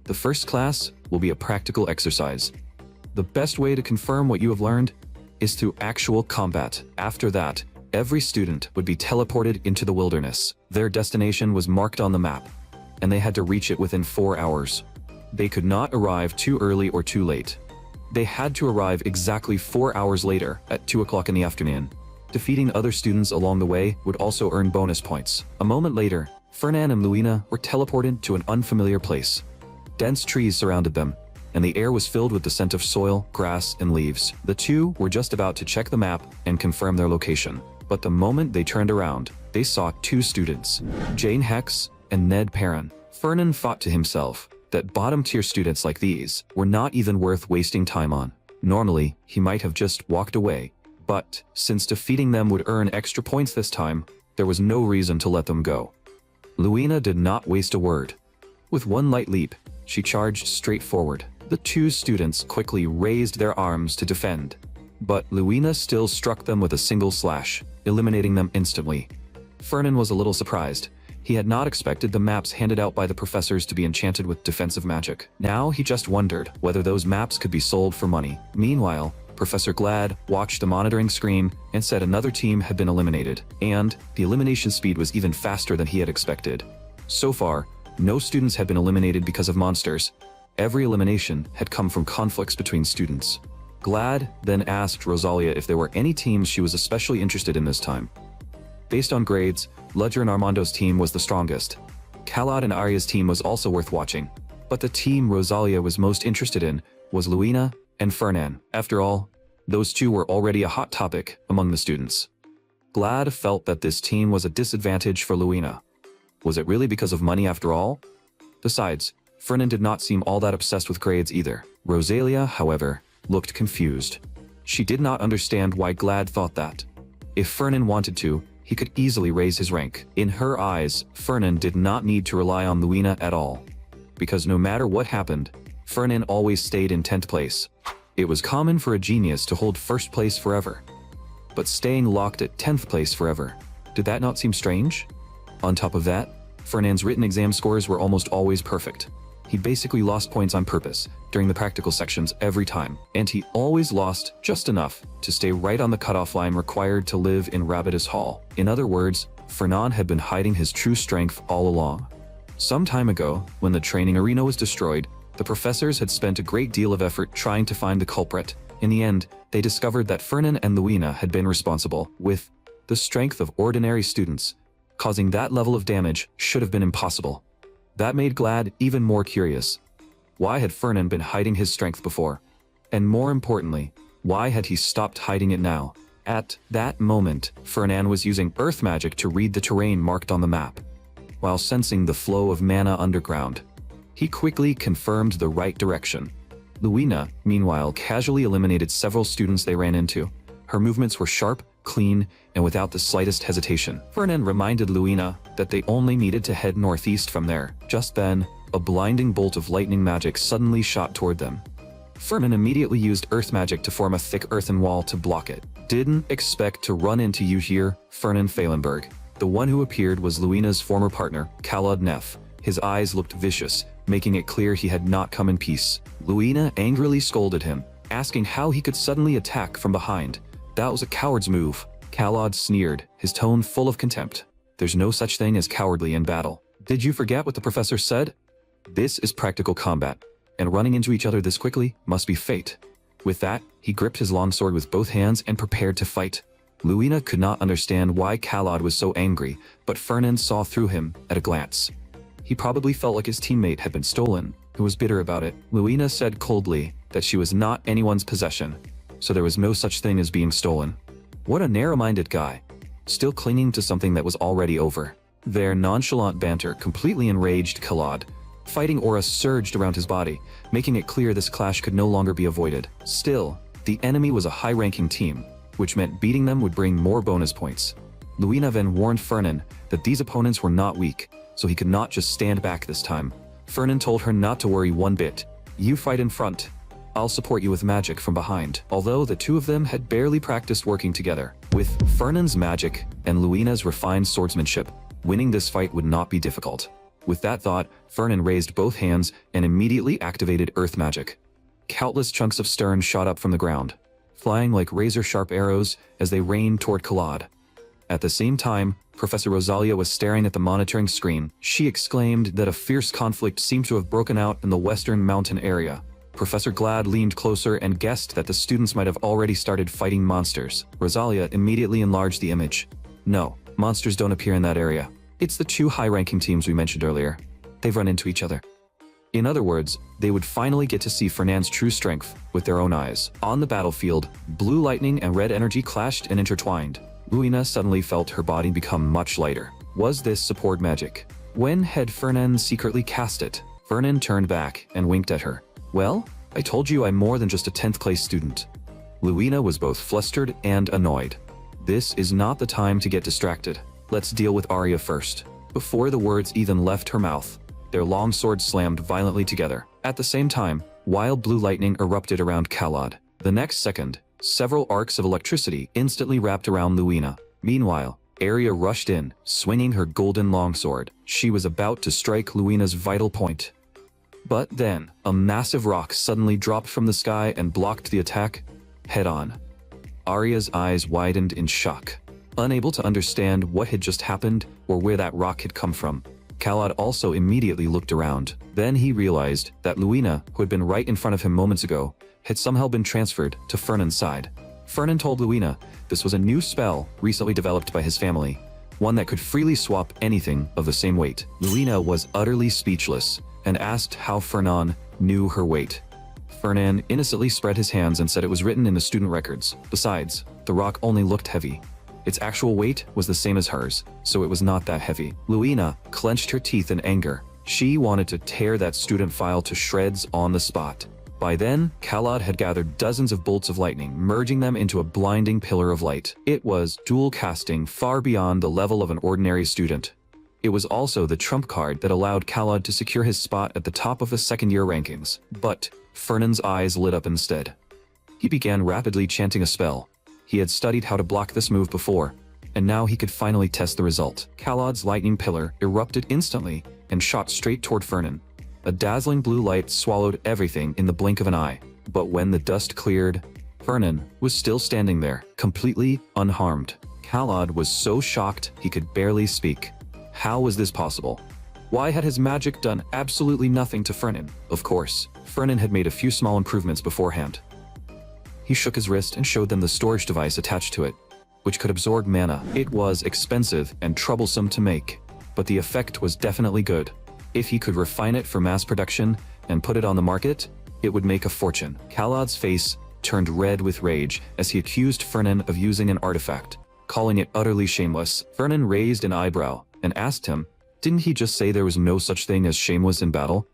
The first class will be a practical exercise. The best way to confirm what you have learned is through actual combat. After that, every student would be teleported into the wilderness. Their destination was marked on the map, and they had to reach it within 4 hours. They could not arrive too early or too late. They had to arrive exactly 4 hours later at 2 o'clock in the afternoon. Defeating other students along the way would also earn bonus points. A moment later, Fernan and Luina were teleported to an unfamiliar place. Dense trees surrounded them, and the air was filled with the scent of soil, grass, and leaves. The two were just about to check the map and confirm their location. But the moment they turned around, they saw two students, Jane Hex and Ned Perrin. Fernan thought to himself that bottom-tier students like these were not even worth wasting time on. Normally, he might have just walked away, but since defeating them would earn extra points this time, there was no reason to let them go. Luina did not waste a word. With one light leap, she charged straight forward. The two students quickly raised their arms to defend, but Luina still struck them with a single slash, eliminating them instantly. Fernan was a little surprised. He had not expected the maps handed out by the professors to be enchanted with defensive magic. Now he just wondered whether those maps could be sold for money. Meanwhile, Professor Glad watched the monitoring screen and said another team had been eliminated, and the elimination speed was even faster than he had expected. So far, no students had been eliminated because of monsters. Every elimination had come from conflicts between students. Glad then asked Rosalia if there were any teams she was especially interested in this time. Based on grades, Ludger and Armando's team was the strongest. Kalad and Arya's team was also worth watching, but the team Rosalia was most interested in was Luina and Fernan. After all, those two were already a hot topic among the students. Glad felt that this team was a disadvantage for Luina. Was it really because of money after all? Besides, Fernan did not seem all that obsessed with grades either. Rosalia, however, looked confused. She did not understand why Glad thought that. If Fernan wanted to, he could easily raise his rank. In her eyes, Fernan did not need to rely on Luina at all. Because no matter what happened, Fernan always stayed in 10th place. It was common for a genius to hold 1st place forever. But staying locked at 10th place forever, did that not seem strange? On top of that, Fernan's written exam scores were almost always perfect. He basically lost points on purpose during the practical sections every time, and he always lost just enough to stay right on the cutoff line required to live in Rabidus Hall. In other words, Fernan had been hiding his true strength all along. Some time ago, when the training arena was destroyed, the professors had spent a great deal of effort trying to find the culprit. In the end, they discovered that Fernan and Luina had been responsible, with the strength of ordinary students. Causing that level of damage should have been impossible. That made Glad even more curious. Why had Fernan been hiding his strength before? And more importantly, why had he stopped hiding it now? At that moment, Fernan was using earth magic to read the terrain marked on the map. While sensing the flow of mana underground, he quickly confirmed the right direction. Luina, meanwhile, casually eliminated several students they ran into. Her movements were sharp, clean, and without the slightest hesitation. Fernan reminded Luina that they only needed to head northeast from there. Just then, a blinding bolt of lightning magic suddenly shot toward them. Fernan immediately used earth magic to form a thick earthen wall to block it. Didn't expect to run into you here, Fernan Phalenberg. The one who appeared was Luina's former partner, Kalad Neff. His eyes looked vicious, making it clear he had not come in peace. Luina angrily scolded him, asking how he could suddenly attack from behind. That was a coward's move. Kalad sneered, his tone full of contempt. There's no such thing as cowardly in battle. Did you forget what the professor said? This is practical combat, and running into each other this quickly must be fate. With that, he gripped his longsword with both hands and prepared to fight. Luina could not understand why Kalad was so angry, but Fernan saw through him at a glance. He probably felt like his teammate had been stolen, and was bitter about it. Luina said coldly that she was not anyone's possession, so there was no such thing as being stolen. What a narrow-minded guy, still clinging to something that was already over. Their nonchalant banter completely enraged Kalad. Fighting aura surged around his body, making it clear this clash could no longer be avoided. Still, the enemy was a high-ranking team, which meant beating them would bring more bonus points. Luina then warned Fernan that these opponents were not weak, so he could not just stand back this time. Fernan told her not to worry one bit. You fight in front. I'll support you with magic from behind. Although the two of them had barely practiced working together. With Fernan's magic and Luina's refined swordsmanship, winning this fight would not be difficult. With that thought, Fernan raised both hands and immediately activated earth magic. Countless chunks of stone shot up from the ground, flying like razor-sharp arrows as they rained toward Kalad. At the same time, Professor Rosalia was staring at the monitoring screen. She exclaimed that a fierce conflict seemed to have broken out in the western mountain area. Professor Glad leaned closer and guessed that the students might have already started fighting monsters. Rosalia immediately enlarged the image. No, monsters don't appear in that area. It's the two high-ranking teams we mentioned earlier. They've run into each other. In other words, they would finally get to see Fernan's true strength with their own eyes. On the battlefield, blue lightning and red energy clashed and intertwined. Luina suddenly felt her body become much lighter. Was this support magic? When had Fernan secretly cast it? Fernan turned back and winked at her. Well, I told you I'm more than just a 10th class student. Luina was both flustered and annoyed. This is not the time to get distracted. Let's deal with Arya first. Before the words even left her mouth, their long swords slammed violently together. At the same time, wild blue lightning erupted around Kalad. The next second, several arcs of electricity instantly wrapped around Luina. Meanwhile, Arya rushed in, swinging her golden longsword. She was about to strike Luina's vital point. But then, a massive rock suddenly dropped from the sky and blocked the attack head-on. Arya's eyes widened in shock. Unable to understand what had just happened or where that rock had come from, Khalad also immediately looked around. Then he realized that Luina, who had been right in front of him moments ago, had somehow been transferred to Fernan's side. Fernan told Luina this was a new spell recently developed by his family, one that could freely swap anything of the same weight. Luina was utterly speechless and asked how Fernan knew her weight. Fernan innocently spread his hands and said it was written in the student records. Besides, the rock only looked heavy. Its actual weight was the same as hers, so it was not that heavy. Luina clenched her teeth in anger. She wanted to tear that student file to shreds on the spot. By then, Khalad had gathered dozens of bolts of lightning, merging them into a blinding pillar of light. It was dual casting far beyond the level of an ordinary student. It was also the trump card that allowed Khalad to secure his spot at the top of the second-year rankings. But Fernan's eyes lit up instead. He began rapidly chanting a spell. He had studied how to block this move before, and now he could finally test the result. Khalad's lightning pillar erupted instantly and shot straight toward Fernan. A dazzling blue light swallowed everything in the blink of an eye. But when the dust cleared, Fernan was still standing there, completely unharmed. Khalad was so shocked he could barely speak. How was this possible? Why had his magic done absolutely nothing to Fernan? Of course, Fernan had made a few small improvements beforehand. He shook his wrist and showed them the storage device attached to it, which could absorb mana. It was expensive and troublesome to make, but the effect was definitely good. If he could refine it for mass production and put it on the market, it would make a fortune. Khalad's face turned red with rage as he accused Fernan of using an artifact, calling it utterly shameless. Fernan raised an eyebrow and asked him, didn't he just say there was no such thing as shameless in battle?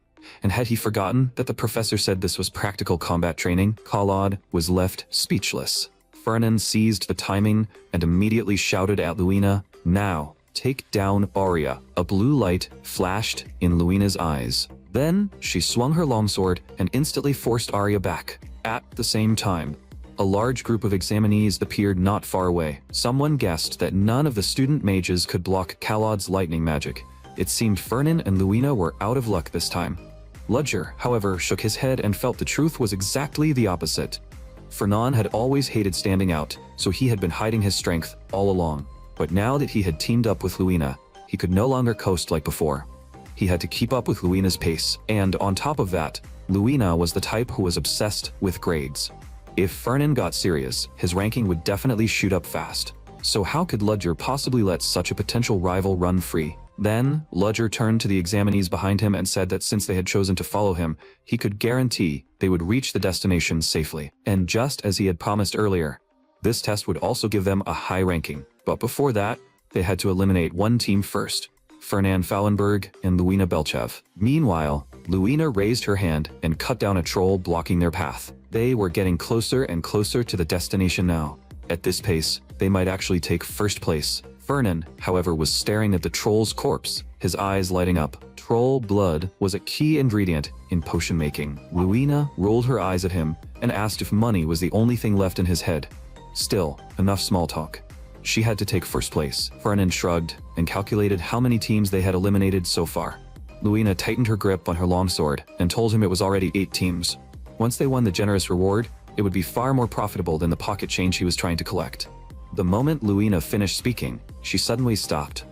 And had he forgotten that the professor said this was practical combat training? Khalad was left speechless. Fernan seized the timing and immediately shouted at Luina, now, take down Arya. A blue light flashed in Luina's eyes. Then, she swung her longsword and instantly forced Arya back. At the same time, a large group of examinees appeared not far away. Someone guessed that none of the student mages could block Khalad's lightning magic. It seemed Fernan and Luina were out of luck this time. Ludger, however, shook his head and felt the truth was exactly the opposite. Fernan had always hated standing out, so he had been hiding his strength all along. But now that he had teamed up with Luina, he could no longer coast like before. He had to keep up with Luina's pace, and on top of that, Luina was the type who was obsessed with grades. If Fernan got serious, his ranking would definitely shoot up fast. So how could Ludger possibly let such a potential rival run free? Then, Ludger turned to the examinees behind him and said that since they had chosen to follow him, he could guarantee they would reach the destination safely. And just as he had promised earlier, this test would also give them a high ranking. But before that, they had to eliminate one team first, Fernan Fallenberg and Luina Belchev. Meanwhile, Luina raised her hand and cut down a troll blocking their path. They were getting closer and closer to the destination now. At this pace, they might actually take first place. Fernan, however, was staring at the troll's corpse, his eyes lighting up. Troll blood was a key ingredient in potion making. Luina rolled her eyes at him and asked if money was the only thing left in his head. Still, enough small talk. She had to take first place. Fernan shrugged and calculated how many teams they had eliminated so far. Luina tightened her grip on her longsword and told him it was already 8 teams. Once they won the generous reward, it would be far more profitable than the pocket change he was trying to collect. The moment Luina finished speaking, she suddenly stopped,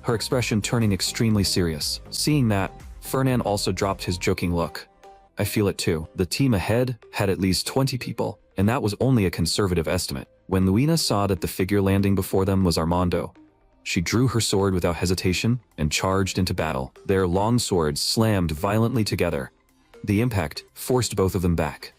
her expression turning extremely serious. Seeing that, Fernan also dropped his joking look. I feel it too. The team ahead had at least 20 people, and that was only a conservative estimate. When Luina saw that the figure landing before them was Armando, she drew her sword without hesitation and charged into battle. Their long swords slammed violently together. The impact forced both of them back,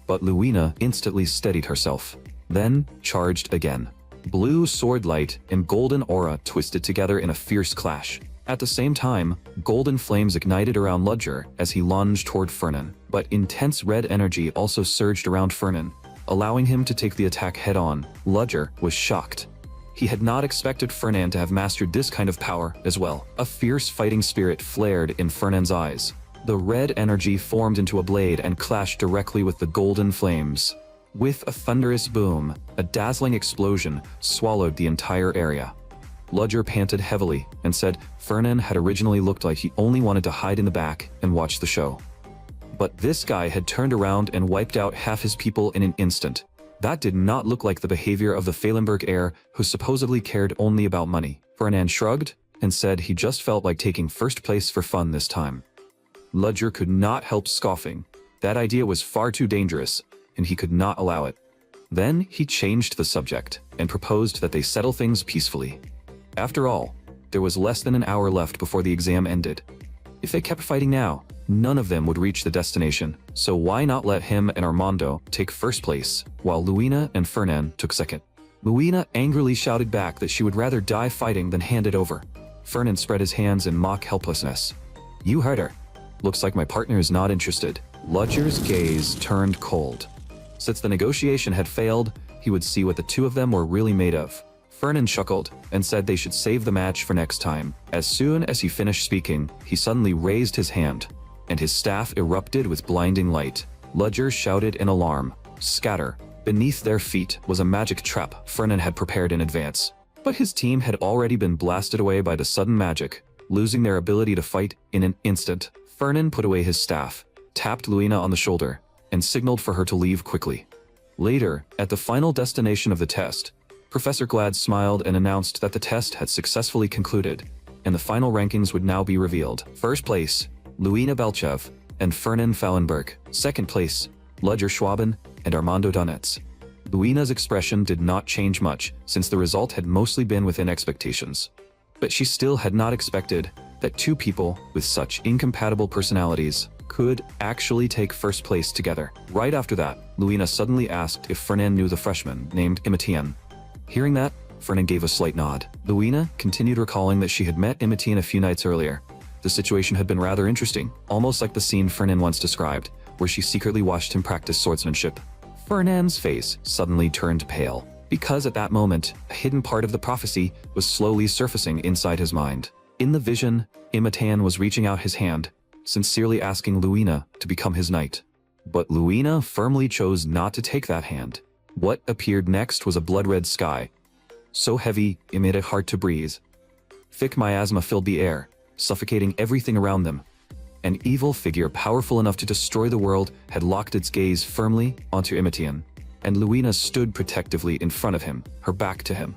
but Luina instantly steadied herself, then charged again. Blue sword light and golden aura twisted together in a fierce clash. At the same time, golden flames ignited around Ludger as he lunged toward Fernan, but intense red energy also surged around Fernan, allowing him to take the attack head-on. Ludger was shocked. He had not expected Fernan to have mastered this kind of power as well. A fierce fighting spirit flared in Fernan's eyes. The red energy formed into a blade and clashed directly with the golden flames. With a thunderous boom, a dazzling explosion swallowed the entire area. Ludger panted heavily and said Fernan had originally looked like he only wanted to hide in the back and watch the show. But this guy had turned around and wiped out half his people in an instant. That did not look like the behavior of the Pfahlenberg heir who supposedly cared only about money. Fernan shrugged and said he just felt like taking first place for fun this time. Ludger could not help scoffing. That idea was far too dangerous, and he could not allow it. Then he changed the subject and proposed that they settle things peacefully. After all, there was less than an hour left before the exam ended. If they kept fighting now, none of them would reach the destination, so why not let him and Armando take first place, while Luina and Fernan took second? Luina angrily shouted back that she would rather die fighting than hand it over. Fernan spread his hands in mock helplessness. You heard her. Looks like my partner is not interested. Ludger's gaze turned cold. Since the negotiation had failed, he would see what the two of them were really made of. Fernan chuckled and said they should save the match for next time. As soon as he finished speaking, he suddenly raised his hand, and his staff erupted with blinding light. Ludger shouted in alarm. Scatter. Beneath their feet was a magic trap Fernan had prepared in advance. But his team had already been blasted away by the sudden magic, losing their ability to fight in an instant. Fernan put away his staff, tapped Luina on the shoulder, and signaled for her to leave quickly. Later, at the final destination of the test, Professor Glad smiled and announced that the test had successfully concluded, and the final rankings would now be revealed. First place, Luina Belchev and Fernan Pfahlenberg. Second place, Ludger Schwaben and Armando Donetz. Luina's expression did not change much, since the result had mostly been within expectations. But she still had not expected that two people with such incompatible personalities could actually take first place together. Right after that, Luina suddenly asked if Fernan knew the freshman named Imitian. Hearing that, Fernan gave a slight nod. Luina continued recalling that she had met Imitian a few nights earlier. The situation had been rather interesting, almost like the scene Fernan once described, where she secretly watched him practice swordsmanship. Fernan's face suddenly turned pale, because at that moment, a hidden part of the prophecy was slowly surfacing inside his mind. In the vision, Imitian was reaching out his hand, sincerely asking Luina to become his knight. But Luina firmly chose not to take that hand. What appeared next was a blood-red sky, so heavy it made it hard to breathe. Thick miasma filled the air, suffocating everything around them. An evil figure powerful enough to destroy the world had locked its gaze firmly onto Imitian, and Luina stood protectively in front of him, her back to him.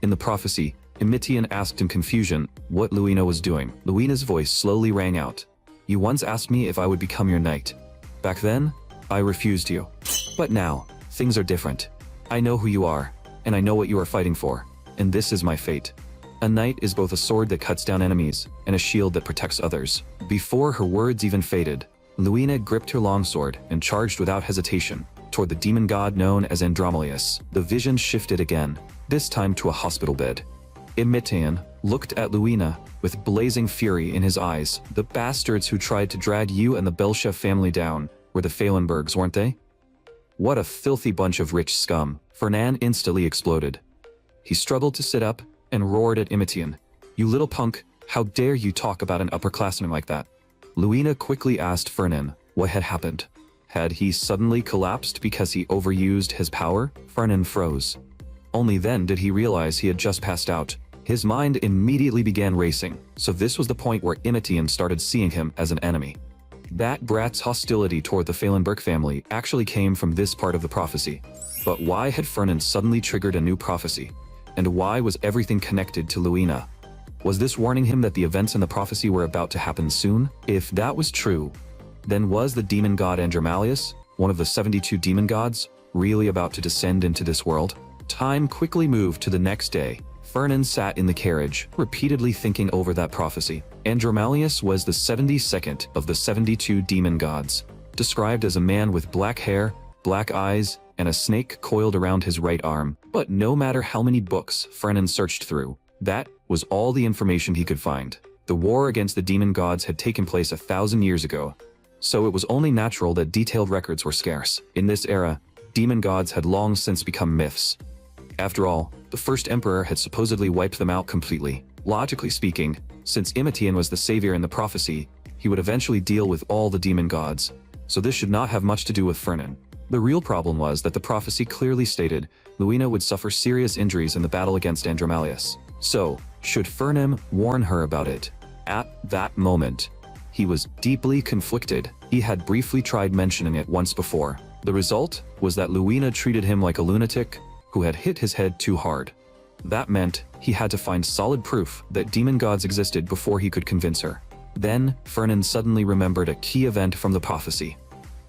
In the prophecy, Imitian asked in confusion what Luina was doing. Luina's voice slowly rang out. You once asked me if I would become your knight. Back then, I refused you. But now, things are different. I know who you are, and I know what you are fighting for, and this is my fate. A knight is both a sword that cuts down enemies and a shield that protects others. Before her words even faded, Luina gripped her longsword and charged without hesitation toward the demon god known as Andromalius. The vision shifted again, this time to a hospital bed. Imitian looked at Luina with blazing fury in his eyes. The bastards who tried to drag you and the Belchev family down were the Pfahlenbergs, weren't they? What a filthy bunch of rich scum. Fernan instantly exploded. He struggled to sit up and roared at Imitian. You little punk, how dare you talk about an upperclassman like that? Luina quickly asked Fernan what had happened. Had he suddenly collapsed because he overused his power? Fernan froze. Only then did he realize he had just passed out. His mind immediately began racing, so this was the point where Imitian started seeing him as an enemy. That brat's hostility toward the Pfahlenberg family actually came from this part of the prophecy. But why had Fernan suddenly triggered a new prophecy? And why was everything connected to Luina? Was this warning him that the events in the prophecy were about to happen soon? If that was true, then was the demon god Andromalius, one of the 72 demon gods, really about to descend into this world? Time quickly moved to the next day. Fernan sat in the carriage, repeatedly thinking over that prophecy. Andromalius was the 72nd of the 72 demon gods, described as a man with black hair, black eyes, and a snake coiled around his right arm. But no matter how many books Fernan searched through, that was all the information he could find. The war against the demon gods had taken place 1,000 years ago, so it was only natural that detailed records were scarce. In this era, demon gods had long since become myths. After all, the first emperor had supposedly wiped them out completely. Logically speaking, since Imitian was the savior in the prophecy, he would eventually deal with all the demon gods, so this should not have much to do with Fernan. The real problem was that the prophecy clearly stated Luina would suffer serious injuries in the battle against Andromalius. So, Should Fernan warn her about it? At that moment, he was deeply conflicted. He had briefly tried mentioning it once before. The result was that Luina treated him like a lunatic who had hit his head too hard. That meant he had to find solid proof that demon gods existed before he could convince her. Then, Fernan suddenly remembered a key event from the prophecy.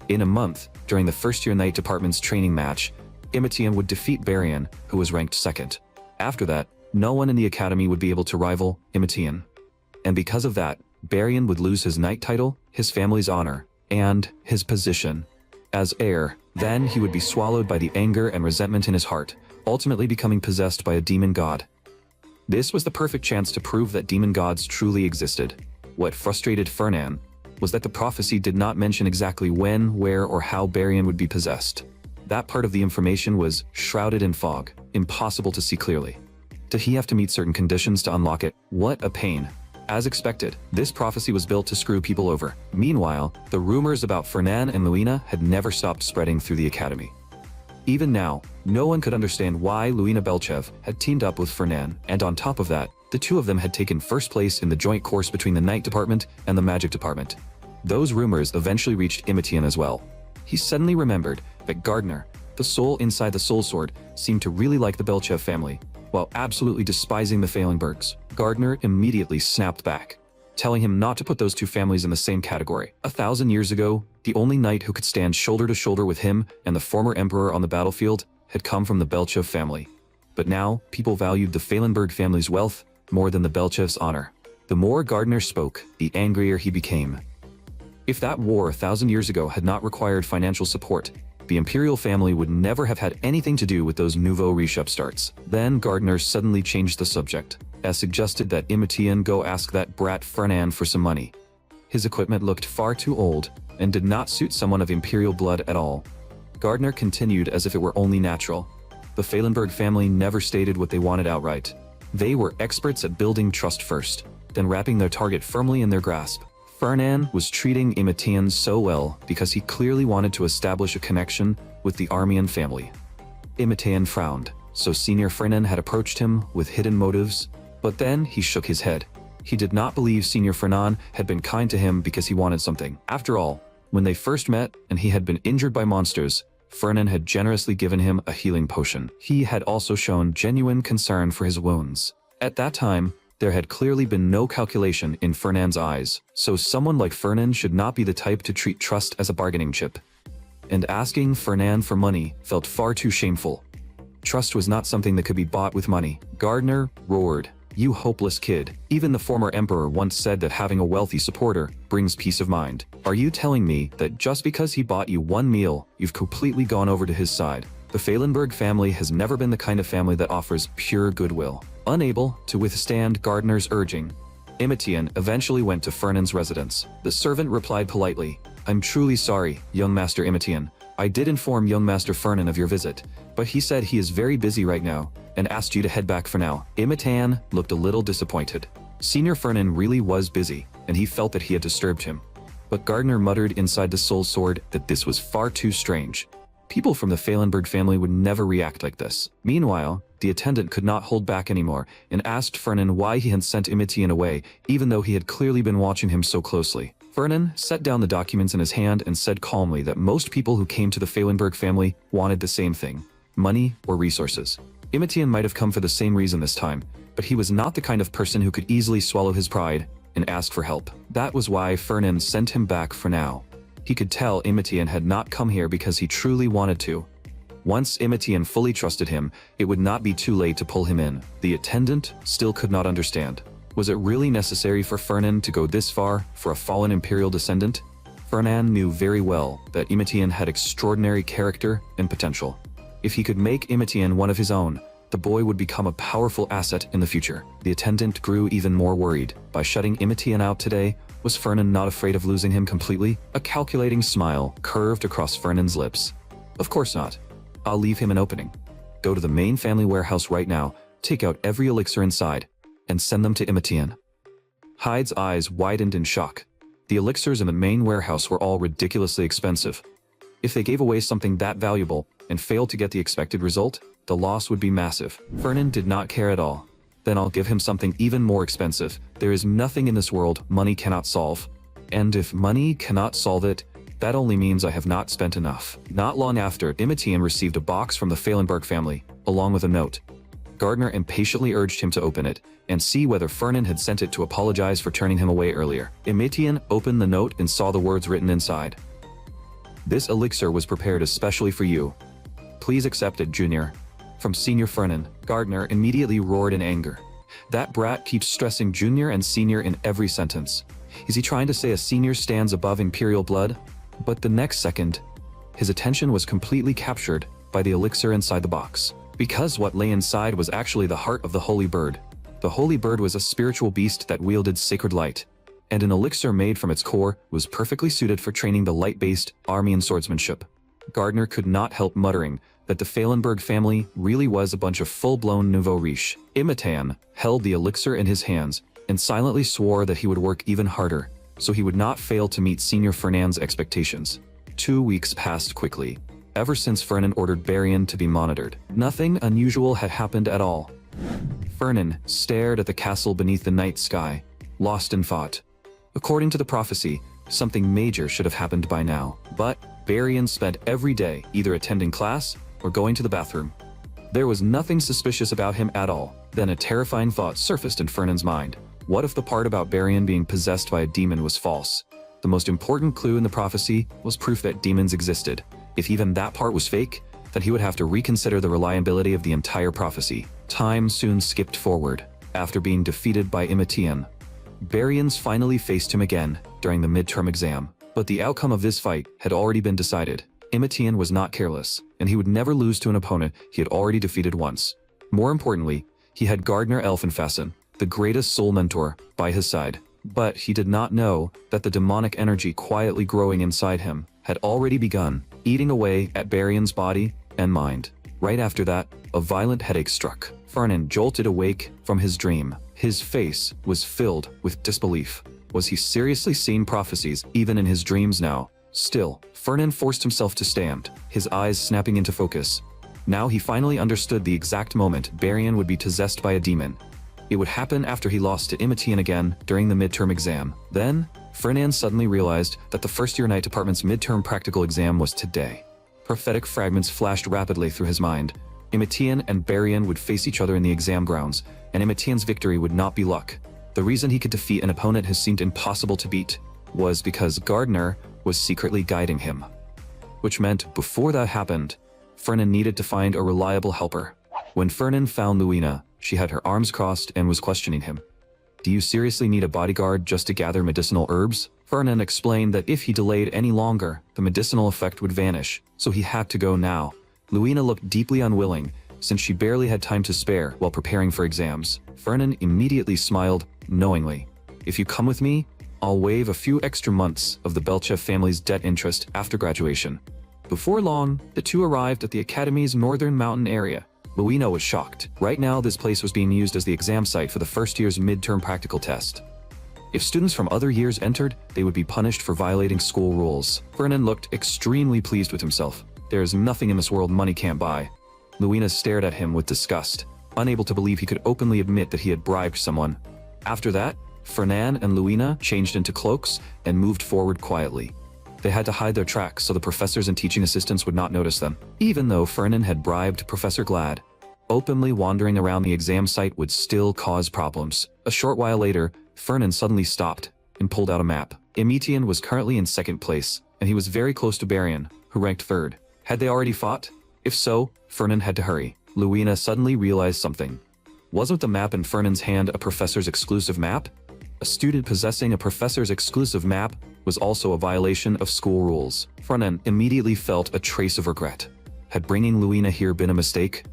In a month, during the first-year Knight Department's training match, Imitian would defeat Barian, who was ranked second. After that, no one in the academy would be able to rival Imitian. And because of that, Barian would lose his knight title, his family's honor, and his position as heir. Then he would be swallowed by the anger and resentment in his heart, ultimately becoming possessed by a demon god. This was the perfect chance to prove that demon gods truly existed. What frustrated Fernan was that the prophecy did not mention exactly when, where, or how Barian would be possessed. That part of the information was shrouded in fog, impossible to see clearly. Did he have to meet certain conditions to unlock it? What a pain. As expected, this prophecy was built to screw people over. Meanwhile, the rumors about Fernan and Luina had never stopped spreading through the academy. Even now, no one could understand why Luina Belchev had teamed up with Fernan, and on top of that, the two of them had taken first place in the joint course between the Knight Department and the Magic Department. Those rumors eventually reached Imitian as well. He suddenly remembered that Gardner, the soul inside the Soul Sword, seemed to really like the Belchev family, while absolutely despising the Fahlenbergs. Gardner immediately snapped back, telling him not to put those two families in the same category. 1,000 years ago, the only knight who could stand shoulder to shoulder with him and the former emperor on the battlefield had come from the Belchev family. But now, people valued the Fahlenberg family's wealth more than the Belchev's honor. The more Gardner spoke, the angrier he became. If that war 1,000 years ago had not required financial support, the imperial family would never have had anything to do with those nouveau riche upstarts. Then Gardner suddenly changed the subject, as suggested that Imitian go ask that brat Fernan for some money. His equipment looked far too old, and did not suit someone of imperial blood at all. Gardner continued as if it were only natural. The Fahlenberg family never stated what they wanted outright. They were experts at building trust first, then wrapping their target firmly in their grasp. Fernan was treating Imitian so well because he clearly wanted to establish a connection with the Armian family. Imitian frowned, so Senior Fernan had approached him with hidden motives, but then he shook his head. He did not believe Senior Fernan had been kind to him because he wanted something. After all, when they first met and he had been injured by monsters, Fernan had generously given him a healing potion. He had also shown genuine concern for his wounds. At that time, there had clearly been no calculation in Fernan's eyes, so someone like Fernan should not be the type to treat trust as a bargaining chip. And asking Fernan for money felt far too shameful. Trust was not something that could be bought with money. Gardner roared, "You hopeless kid. Even the former emperor once said that having a wealthy supporter brings peace of mind. Are you telling me that just because he bought you one meal, you've completely gone over to his side?" The Fahlenberg family has never been the kind of family that offers pure goodwill. Unable to withstand Gardner's urging, Imitian eventually went to Fernan's residence. The servant replied politely, "I'm truly sorry, young Master Imitian. I did inform young Master Fernan of your visit, but he said he is very busy right now, and asked you to head back for now." Imitian looked a little disappointed. Senior Fernan really was busy, and he felt that he had disturbed him. But Gardner muttered inside the Soul Sword that this was far too strange. People from the Fahlenberg family would never react like this. Meanwhile, the attendant could not hold back anymore and asked Fernan why he had sent Imitian away, even though he had clearly been watching him so closely. Fernan set down the documents in his hand and said calmly that most people who came to the Fahlenberg family wanted the same thing: money or resources. Imitian might have come for the same reason this time, but he was not the kind of person who could easily swallow his pride and ask for help. That was why Fernan sent him back for now. He could tell Imitian had not come here because he truly wanted to. Once Imitian fully trusted him, it would not be too late to pull him in. The attendant still could not understand. Was it really necessary for Fernan to go this far for a fallen imperial descendant? Fernan knew very well that Imitian had extraordinary character and potential. If he could make Imitian one of his own, the boy would become a powerful asset in the future. The attendant grew even more worried. By shutting Imitian out today, was Fernan not afraid of losing him completely? A calculating smile curved across Fernan's lips. Of course not. I'll leave him an opening. Go to the main family warehouse right now, take out every elixir inside, and send them to Imitian. Hyde's eyes widened in shock. The elixirs in the main warehouse were all ridiculously expensive. If they gave away something that valuable and failed to get the expected result, the loss would be massive. Fernan did not care at all. Then I'll give him something even more expensive. There is nothing in this world money cannot solve. And if money cannot solve it, that only means I have not spent enough. Not long after, Imitian received a box from the Pfahlenberg family, along with a note. Gardner impatiently urged him to open it and see whether Fernan had sent it to apologize for turning him away earlier. Imitian opened the note and saw the words written inside. This elixir was prepared especially for you. Please accept it, Junior. From Senior Fernan. Gardner immediately roared in anger. That brat keeps stressing Junior and Senior in every sentence. Is he trying to say a senior stands above imperial blood? But the next second, his attention was completely captured by the elixir inside the box. Because what lay inside was actually the heart of the Holy Bird. The Holy Bird was a spiritual beast that wielded sacred light, and an elixir made from its core was perfectly suited for training the light-based army and swordsmanship. Gardner could not help muttering that the Pfahlenberg family really was a bunch of full-blown nouveau riche. Imitan held the elixir in his hands and silently swore that he would work even harder, so he would not fail to meet Senior Fernand's expectations. 2 weeks passed quickly. Ever since Fernan ordered Barian to be monitored, nothing unusual had happened at all. Fernan stared at the castle beneath the night sky, lost in thought. According to the prophecy, something major should have happened by now, but Barian spent every day either attending class or going to the bathroom. There was nothing suspicious about him at all. Then a terrifying thought surfaced in Fernan's mind. What if the part about Barian being possessed by a demon was false? The most important clue in the prophecy was proof that demons existed. If even that part was fake, then he would have to reconsider the reliability of the entire prophecy. Time soon skipped forward. After being defeated by Imitian, Barians finally faced him again during the midterm exam. But the outcome of this fight had already been decided. Imitian was not careless, and he would never lose to an opponent he had already defeated once. More importantly, he had Gardner Elfenfassen, the greatest soul mentor, by his side. But he did not know that the demonic energy quietly growing inside him had already begun eating away at Barian's body and mind. Right after that, a violent headache struck. Fernan jolted awake from his dream. His face was filled with disbelief. Was he seriously seeing prophecies even in his dreams now? Still, Fernan forced himself to stand, his eyes snapping into focus. Now he finally understood the exact moment Barian would be possessed by a demon. It would happen after he lost to Imitian again during the midterm exam. Then, Fernan suddenly realized that the first-year night department's midterm practical exam was today. Prophetic fragments flashed rapidly through his mind. Imitian and Barian would face each other in the exam grounds, and Imitian's victory would not be luck. The reason he could defeat an opponent who seemed impossible to beat was because Gardner was secretly guiding him. Which meant, before that happened, Fernan needed to find a reliable helper. When Fernan found Luina, she had her arms crossed and was questioning him. Do you seriously need a bodyguard just to gather medicinal herbs? Fernan explained that if he delayed any longer, the medicinal effect would vanish, so he had to go now. Luina looked deeply unwilling, since she barely had time to spare while preparing for exams. Fernan immediately smiled, knowingly. If you come with me, I'll waive a few extra months of the Belchev family's debt interest after graduation. Before long, the two arrived at the Academy's northern mountain area. Luina was shocked. Right now, this place was being used as the exam site for the first year's midterm practical test. If students from other years entered, they would be punished for violating school rules. Fernan looked extremely pleased with himself. There is nothing in this world money can't buy. Luina stared at him with disgust, unable to believe he could openly admit that he had bribed someone. After that, Fernan and Luina changed into cloaks and moved forward quietly. They had to hide their tracks so the professors and teaching assistants would not notice them. Even though Fernan had bribed Professor Glad, openly wandering around the exam site would still cause problems. A short while later, Fernan suddenly stopped and pulled out a map. Imitian was currently in second place, and he was very close to Barian, who ranked third. Had they already fought? If so, Fernan had to hurry. Luina suddenly realized something. Wasn't the map in Fernan's hand a professor's exclusive map? A student possessing a professor's exclusive map was also a violation of school rules. Fernan immediately felt a trace of regret. Had bringing Luina here been a mistake?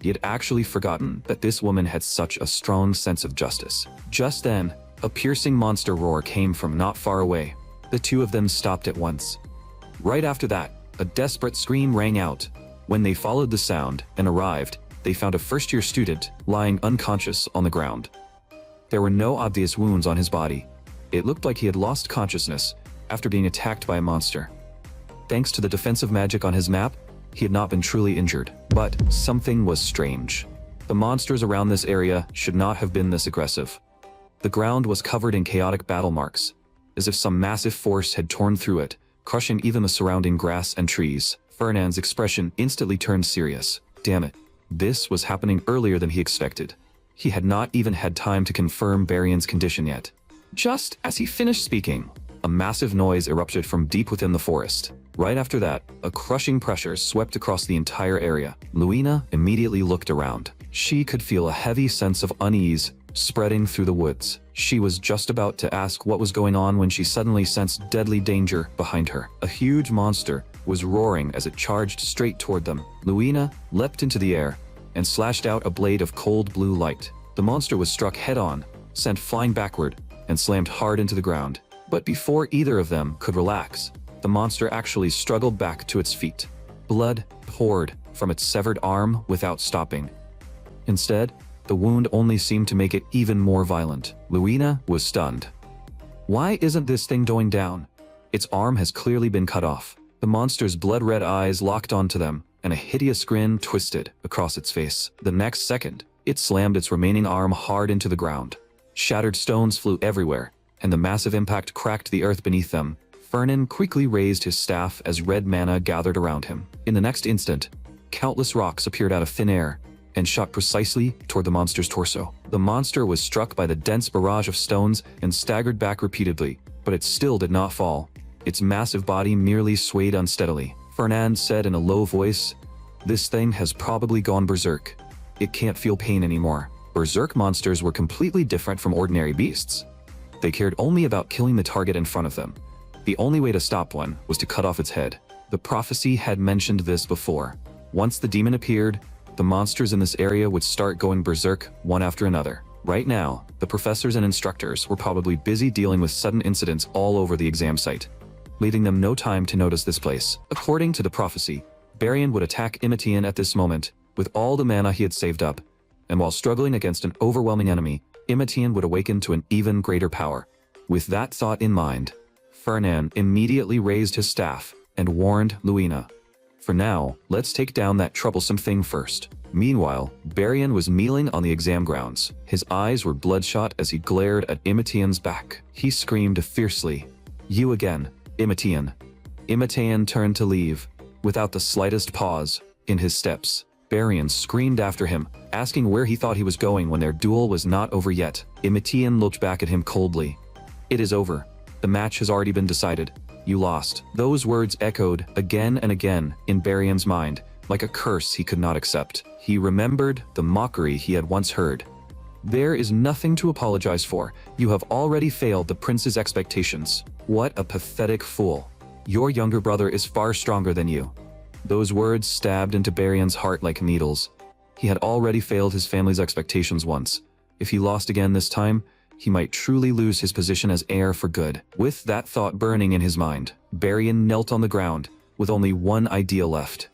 He had actually forgotten that this woman had such a strong sense of justice. Just then, a piercing monster roar came from not far away. The two of them stopped at once. Right after that, a desperate scream rang out. When they followed the sound and arrived, they found a first-year student lying unconscious on the ground. There were no obvious wounds on his body. It looked like he had lost consciousness after being attacked by a monster. Thanks to the defensive magic on his map, he had not been truly injured. But something was strange. The monsters around this area should not have been this aggressive. The ground was covered in chaotic battle marks, as if some massive force had torn through it, crushing even the surrounding grass and trees. Fernand's expression instantly turned serious. Damn it. This was happening earlier than he expected. He had not even had time to confirm Barian's condition yet. Just as he finished speaking, a massive noise erupted from deep within the forest. Right after that, a crushing pressure swept across the entire area. Luina immediately looked around. She could feel a heavy sense of unease spreading through the woods. She was just about to ask what was going on when she suddenly sensed deadly danger behind her. A huge monster was roaring as it charged straight toward them. Luina leapt into the air and slashed out a blade of cold blue light. The monster was struck head-on, sent flying backward, and slammed hard into the ground. But before either of them could relax, the monster actually struggled back to its feet. Blood poured from its severed arm without stopping. Instead, the wound only seemed to make it even more violent. Luina was stunned. Why isn't this thing going down? Its arm has clearly been cut off. The monster's blood-red eyes locked onto them, and a hideous grin twisted across its face. The next second, it slammed its remaining arm hard into the ground. Shattered stones flew everywhere, and the massive impact cracked the earth beneath them. Fernand quickly raised his staff as red mana gathered around him. In the next instant, countless rocks appeared out of thin air and shot precisely toward the monster's torso. The monster was struck by the dense barrage of stones and staggered back repeatedly, but it still did not fall. Its massive body merely swayed unsteadily. Fernand said in a low voice, "This thing has probably gone berserk. It can't feel pain anymore." Berserk monsters were completely different from ordinary beasts. They cared only about killing the target in front of them. The only way to stop one was to cut off its head. The prophecy had mentioned this before. Once the demon appeared, the monsters in this area would start going berserk one after another. Right now, the professors and instructors were probably busy dealing with sudden incidents all over the exam site, leaving them no time to notice this place. According to the prophecy, Barian would attack Imitian at this moment with all the mana he had saved up, and while struggling against an overwhelming enemy, Imitian would awaken to an even greater power. With that thought in mind, Fernand immediately raised his staff and warned Luina, "For now, let's take down that troublesome thing first." Meanwhile, Barian was kneeling on the exam grounds. His eyes were bloodshot as he glared at Imitian's back. He screamed fiercely, "You again, Imitian." Imitian turned to leave, without the slightest pause in his steps. Barian screamed after him, asking where he thought he was going when their duel was not over yet. Imitian looked back at him coldly. "It is over. The match has already been decided. You lost." Those words echoed again and again in Barian's mind, like a curse he could not accept. He remembered the mockery he had once heard. "There is nothing to apologize for. You have already failed the prince's expectations." What a pathetic fool. Your younger brother is far stronger than you. Those words stabbed into Barian's heart like needles. He had already failed his family's expectations once. If he lost again this time, he might truly lose his position as heir for good. With that thought burning in his mind, Barian knelt on the ground, with only one idea left.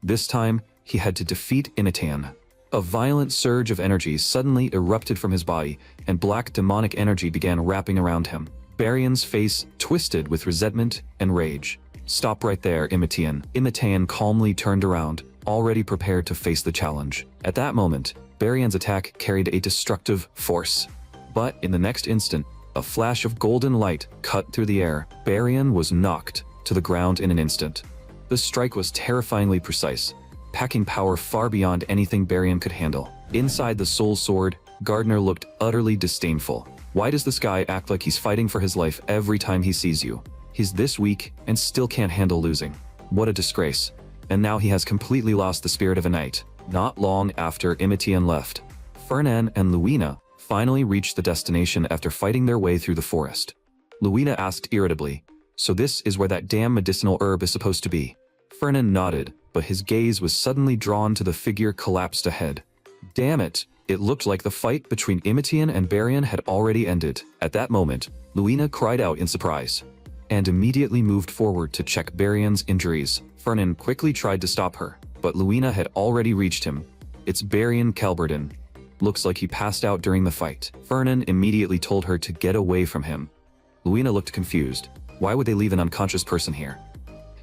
This time, he had to defeat Imitian. A violent surge of energy suddenly erupted from his body, and black demonic energy began wrapping around him. Barian's face twisted with resentment and rage. "Stop right there, Imitian." Imitian calmly turned around, already prepared to face the challenge. At that moment, Barian's attack carried a destructive force. But in the next instant, a flash of golden light cut through the air. Barian was knocked to the ground in an instant. The strike was terrifyingly precise, packing power far beyond anything Barian could handle. Inside the soul sword, Gardner looked utterly disdainful. "Why does this guy act like he's fighting for his life every time he sees you? He's this weak and still can't handle losing. What a disgrace. And now he has completely lost the spirit of a knight." Not long after Imitian left, Fernand and Luina finally reached the destination after fighting their way through the forest. Luina asked irritably, "So this is where that damn medicinal herb is supposed to be?" Fernand nodded, but his gaze was suddenly drawn to the figure collapsed ahead. Damn it! It looked like the fight between Imitian and Barian had already ended. At that moment, Luina cried out in surprise, and immediately moved forward to check Barian's injuries. Fernand quickly tried to stop her, but Luina had already reached him. "It's Barian Calberdin. Looks like he passed out during the fight." Fernand immediately told her to get away from him. Luina looked confused. Why would they leave an unconscious person here?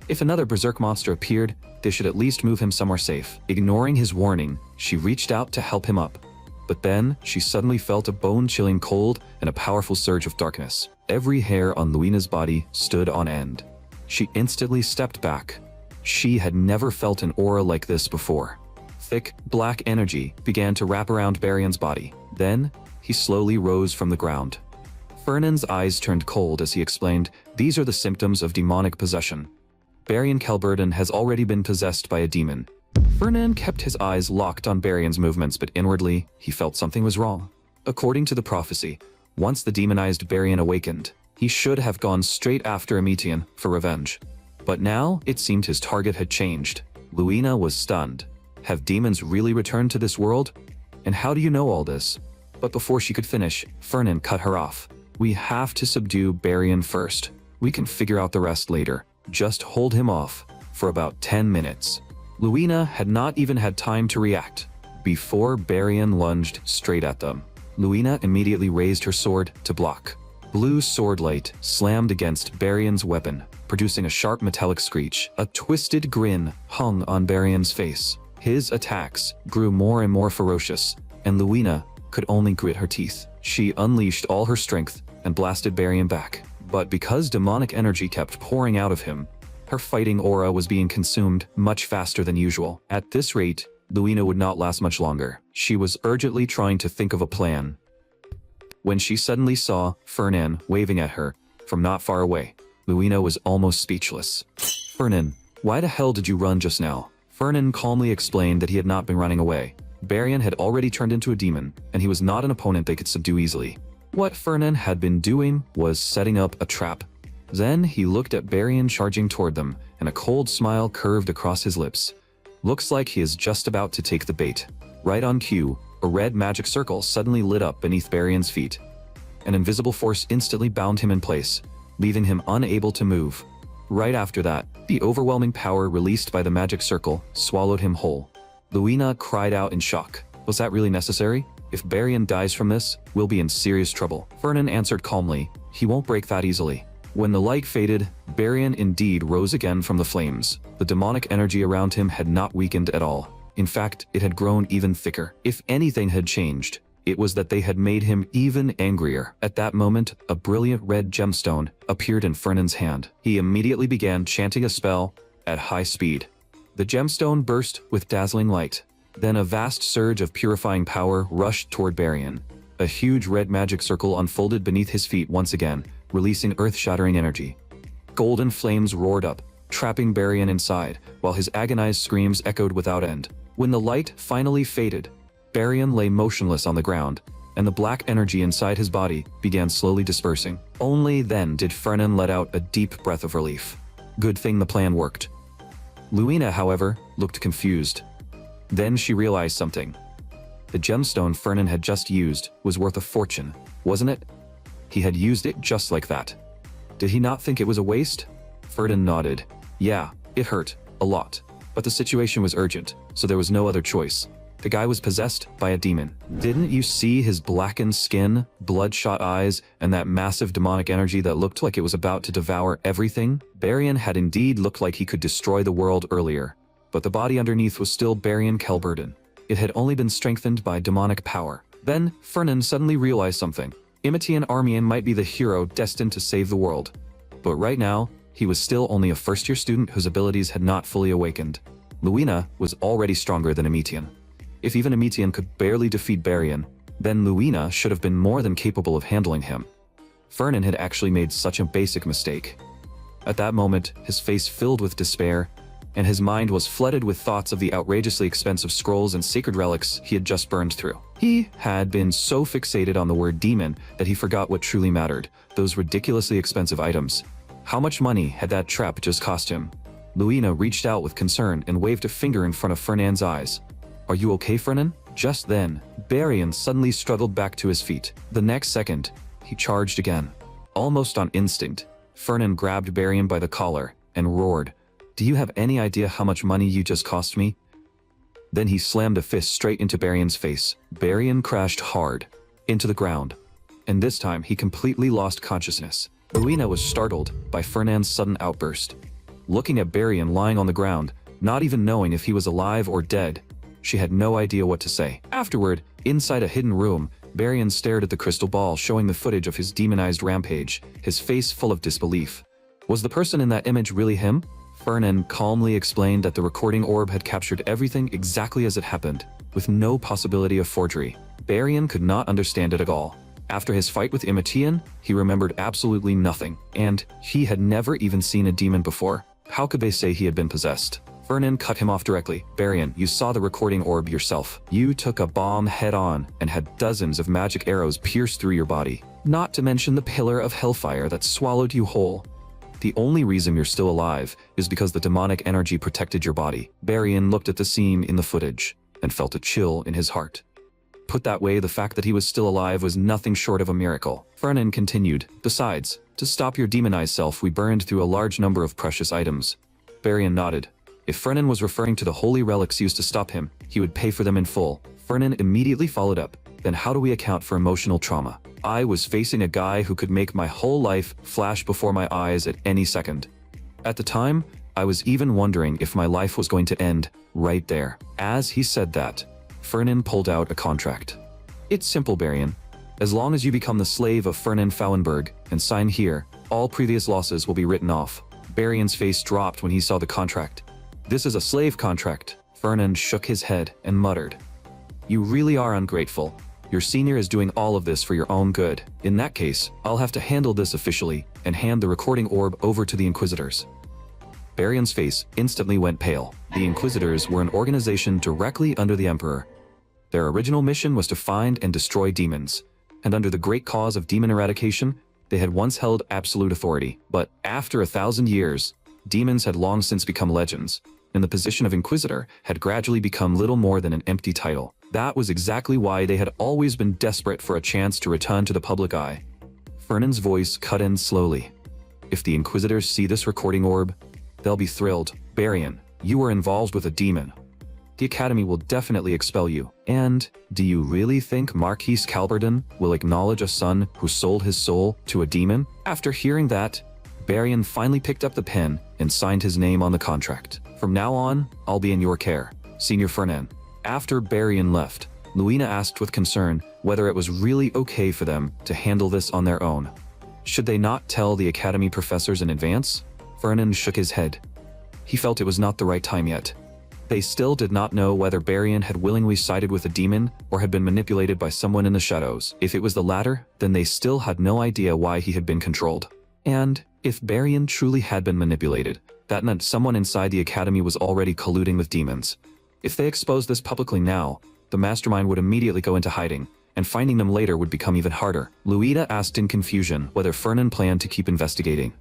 If another berserk monster appeared, they should at least move him somewhere safe. Ignoring his warning, she reached out to help him up. But then, she suddenly felt a bone-chilling cold and a powerful surge of darkness. Every hair on Luina's body stood on end. She instantly stepped back. She had never felt an aura like this before. Thick, black energy began to wrap around Barion's body. Then, he slowly rose from the ground. Fernand's eyes turned cold as he explained, "These are the symptoms of demonic possession. Barion Kelberden has already been possessed by a demon." Fernand kept his eyes locked on Barion's movements, but inwardly, he felt something was wrong. According to the prophecy, once the demonized Barion awakened, he should have gone straight after Emetian for revenge. But now, it seemed his target had changed. Luina was stunned. Have demons really returned to this world? And how do you know all this? But before she could finish, Fernand cut her off. "We have to subdue Barion first. We can figure out the rest later. Just hold him off for about 10 minutes. Luina had not even had time to react before Barion lunged straight at them. Luina immediately raised her sword to block. Blue sword light slammed against Barion's weapon, producing a sharp metallic screech. A twisted grin hung on Barion's face. His attacks grew more and more ferocious, and Luina could only grit her teeth. She unleashed all her strength and blasted Barion back. But because demonic energy kept pouring out of him, her fighting aura was being consumed much faster than usual. At this rate, Luina would not last much longer. She was urgently trying to think of a plan when she suddenly saw Fernand waving at her from not far away. Luina was almost speechless. "Fernand, why the hell did you run just now?" Fernand calmly explained that he had not been running away. Barion had already turned into a demon, and he was not an opponent they could subdue easily. What Fernand had been doing was setting up a trap. Then he looked at Barion charging toward them, and a cold smile curved across his lips. Looks like he is just about to take the bait. Right on cue, a red magic circle suddenly lit up beneath Barion's feet. An invisible force instantly bound him in place, leaving him unable to move. Right after that, the overwhelming power released by the magic circle swallowed him whole. Luina cried out in shock. Was that really necessary? If Barion dies from this, we'll be in serious trouble. Fernand answered calmly, he won't break that easily. When the light faded, Barion indeed rose again from the flames. The demonic energy around him had not weakened at all. In fact, it had grown even thicker. If anything had changed, it was that they had made him even angrier. At that moment, a brilliant red gemstone appeared in Fernand's hand. He immediately began chanting a spell at high speed. The gemstone burst with dazzling light. Then a vast surge of purifying power rushed toward Barion. A huge red magic circle unfolded beneath his feet once again, releasing earth-shattering energy. Golden flames roared up, trapping Barion inside, while his agonized screams echoed without end. When the light finally faded, Barion lay motionless on the ground, and the black energy inside his body began slowly dispersing. Only then did Fernand let out a deep breath of relief. Good thing the plan worked. Luina, however, looked confused. Then she realized something. The gemstone Fernand had just used was worth a fortune, wasn't it? He had used it just like that. Did he not think it was a waste? Fernand nodded. Yeah, it hurt, a lot. But the situation was urgent, so there was no other choice. The guy was possessed by a demon. Didn't you see his blackened skin, bloodshot eyes, and that massive demonic energy that looked like it was about to devour everything? Barion had indeed looked like he could destroy the world earlier, but the body underneath was still Barion Kelberden. It had only been strengthened by demonic power. Then, Fernand suddenly realized something. Emetian Armian might be the hero destined to save the world. But right now, he was still only a first-year student whose abilities had not fully awakened. Luina was already stronger than Emetian. If even Emetian could barely defeat Barion, then Luina should have been more than capable of handling him. Fernand had actually made such a basic mistake. At that moment, his face filled with despair, and his mind was flooded with thoughts of the outrageously expensive scrolls and sacred relics he had just burned through. He had been so fixated on the word demon that he forgot what truly mattered, those ridiculously expensive items. How much money had that trap just cost him? Luina reached out with concern and waved a finger in front of Fernand's eyes. Are you okay, Fernand? Just then, Barion suddenly struggled back to his feet. The next second, he charged again. Almost on instinct, Fernand grabbed Barion by the collar and roared, "Do you have any idea how much money you just cost me?" Then he slammed a fist straight into Barion's face. Barion crashed hard into the ground, and this time he completely lost consciousness. Luina was startled by Fernand's sudden outburst. looking at Barian lying on the ground, not even knowing if he was alive or dead. She had no idea what to say. Afterward, inside a hidden room, Barian stared at the crystal ball showing the footage of his demonized rampage, his face full of disbelief. Was the person in that image really him? Fernan calmly explained that the recording orb had captured everything exactly as it happened, with no possibility of forgery. Barian could not understand it at all. After his fight with Imitian, he remembered absolutely nothing, and he had never even seen a demon before. How could they say he had been possessed? Fernan cut him off directly. Barian, you saw the recording orb yourself. You took a bomb head-on and had dozens of magic arrows pierce through your body. Not to mention the pillar of hellfire that swallowed you whole. The only reason you're still alive is because the demonic energy protected your body. Barian looked at the scene in the footage and felt a chill in his heart. Put that way, the fact that he was still alive was nothing short of a miracle. Fernan continued, besides, to stop your demonized self, we burned through a large number of precious items. Barian nodded. If Fernan was referring to the holy relics used to stop him, he would pay for them in full. Fernan immediately followed up, then how do we account for emotional trauma? I was facing a guy who could make my whole life flash before my eyes at any second. At the time, I was even wondering if my life was going to end right there. As he said that, Fernan pulled out a contract. It's simple, Barian. As long as you become the slave of Fernan Fauenberg and sign here, all previous losses will be written off. Barian's face dropped when he saw the contract. This is a slave contract. Fernan shook his head and muttered. You really are ungrateful. Your senior is doing all of this for your own good. In that case, I'll have to handle this officially and hand the recording orb over to the Inquisitors. Barian's face instantly went pale. The Inquisitors were an organization directly under the Emperor. Their original mission was to find and destroy demons, and under the great cause of demon eradication, they had once held absolute authority. But after 1,000 years, demons had long since become legends, and the position of Inquisitor had gradually become little more than an empty title. That was exactly why they had always been desperate for a chance to return to the public eye. Fernan's voice cut in slowly. If the Inquisitors see this recording orb, they'll be thrilled. Barian, you were involved with a demon. The Academy will definitely expel you. And do you really think Marquis Calverdon will acknowledge a son who sold his soul to a demon? After hearing that, Barian finally picked up the pen and signed his name on the contract. From now on, I'll be in your care, Senior Fernan. After Barian left, Luina asked with concern whether it was really okay for them to handle this on their own. Should they not tell the Academy professors in advance? Fernan shook his head. He felt it was not the right time yet. They still did not know whether Barian had willingly sided with a demon or had been manipulated by someone in the shadows. If it was the latter, then they still had no idea why he had been controlled. And if Barian truly had been manipulated, that meant someone inside the Academy was already colluding with demons. If they exposed this publicly now, the mastermind would immediately go into hiding, and finding them later would become even harder. Luida asked in confusion whether Fernan planned to keep investigating.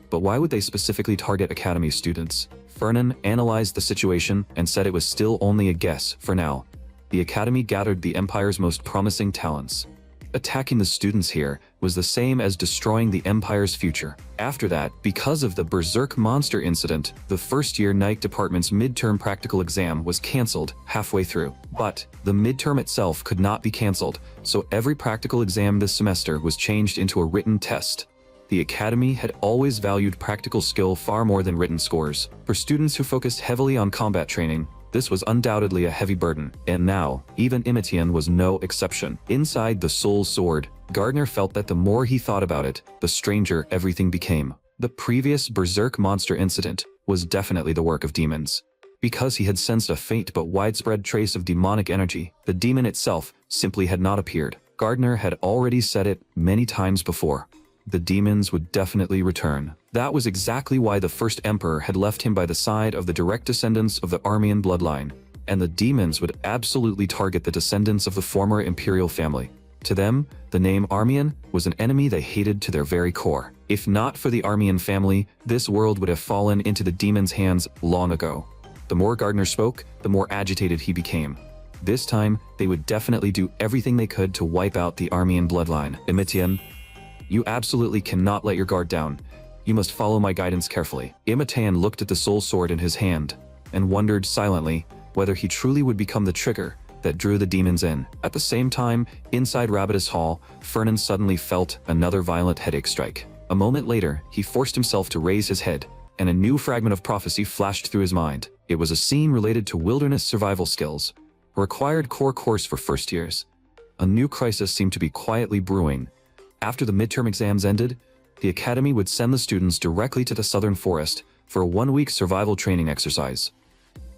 But why would they specifically target Academy students? Fernan analyzed the situation and said it was still only a guess for now. The Academy gathered the Empire's most promising talents. Attacking the students here was the same as destroying the Empire's future. After that, because of the Berserk monster incident, the first-year Night Department's midterm practical exam was cancelled halfway through. But the midterm itself could not be cancelled, so every practical exam this semester was changed into a written test. The Academy had always valued practical skill far more than written scores. For students who focused heavily on combat training, this was undoubtedly a heavy burden, and now, even Imitian was no exception. Inside the Soul Sword, Gardner felt that the more he thought about it, the stranger everything became. The previous Berserk monster incident was definitely the work of demons. Because he had sensed a faint but widespread trace of demonic energy, the demon itself simply had not appeared. Gardner had already said it many times before. The demons would definitely return. That was exactly why the first emperor had left him by the side of the direct descendants of the Armian bloodline, and the demons would absolutely target the descendants of the former imperial family. To them, the name Armian was an enemy they hated to their very core. If not for the Armian family, this world would have fallen into the demons' hands long ago. The more Gardner spoke, the more agitated he became. This time, they would definitely do everything they could to wipe out the Armian bloodline. Imitian, you absolutely cannot let your guard down. You must follow my guidance carefully. Imitian looked at the soul sword in his hand and wondered silently whether he truly would become the trigger that drew the demons in. At the same time, inside Rabbitus Hall, Fernan suddenly felt another violent headache strike. A moment later, he forced himself to raise his head and a new fragment of prophecy flashed through his mind. It was a scene related to wilderness survival skills, a required core course for first years. A new crisis seemed to be quietly brewing. After the midterm exams ended, the academy would send the students directly to the southern forest for a 1-week survival training exercise.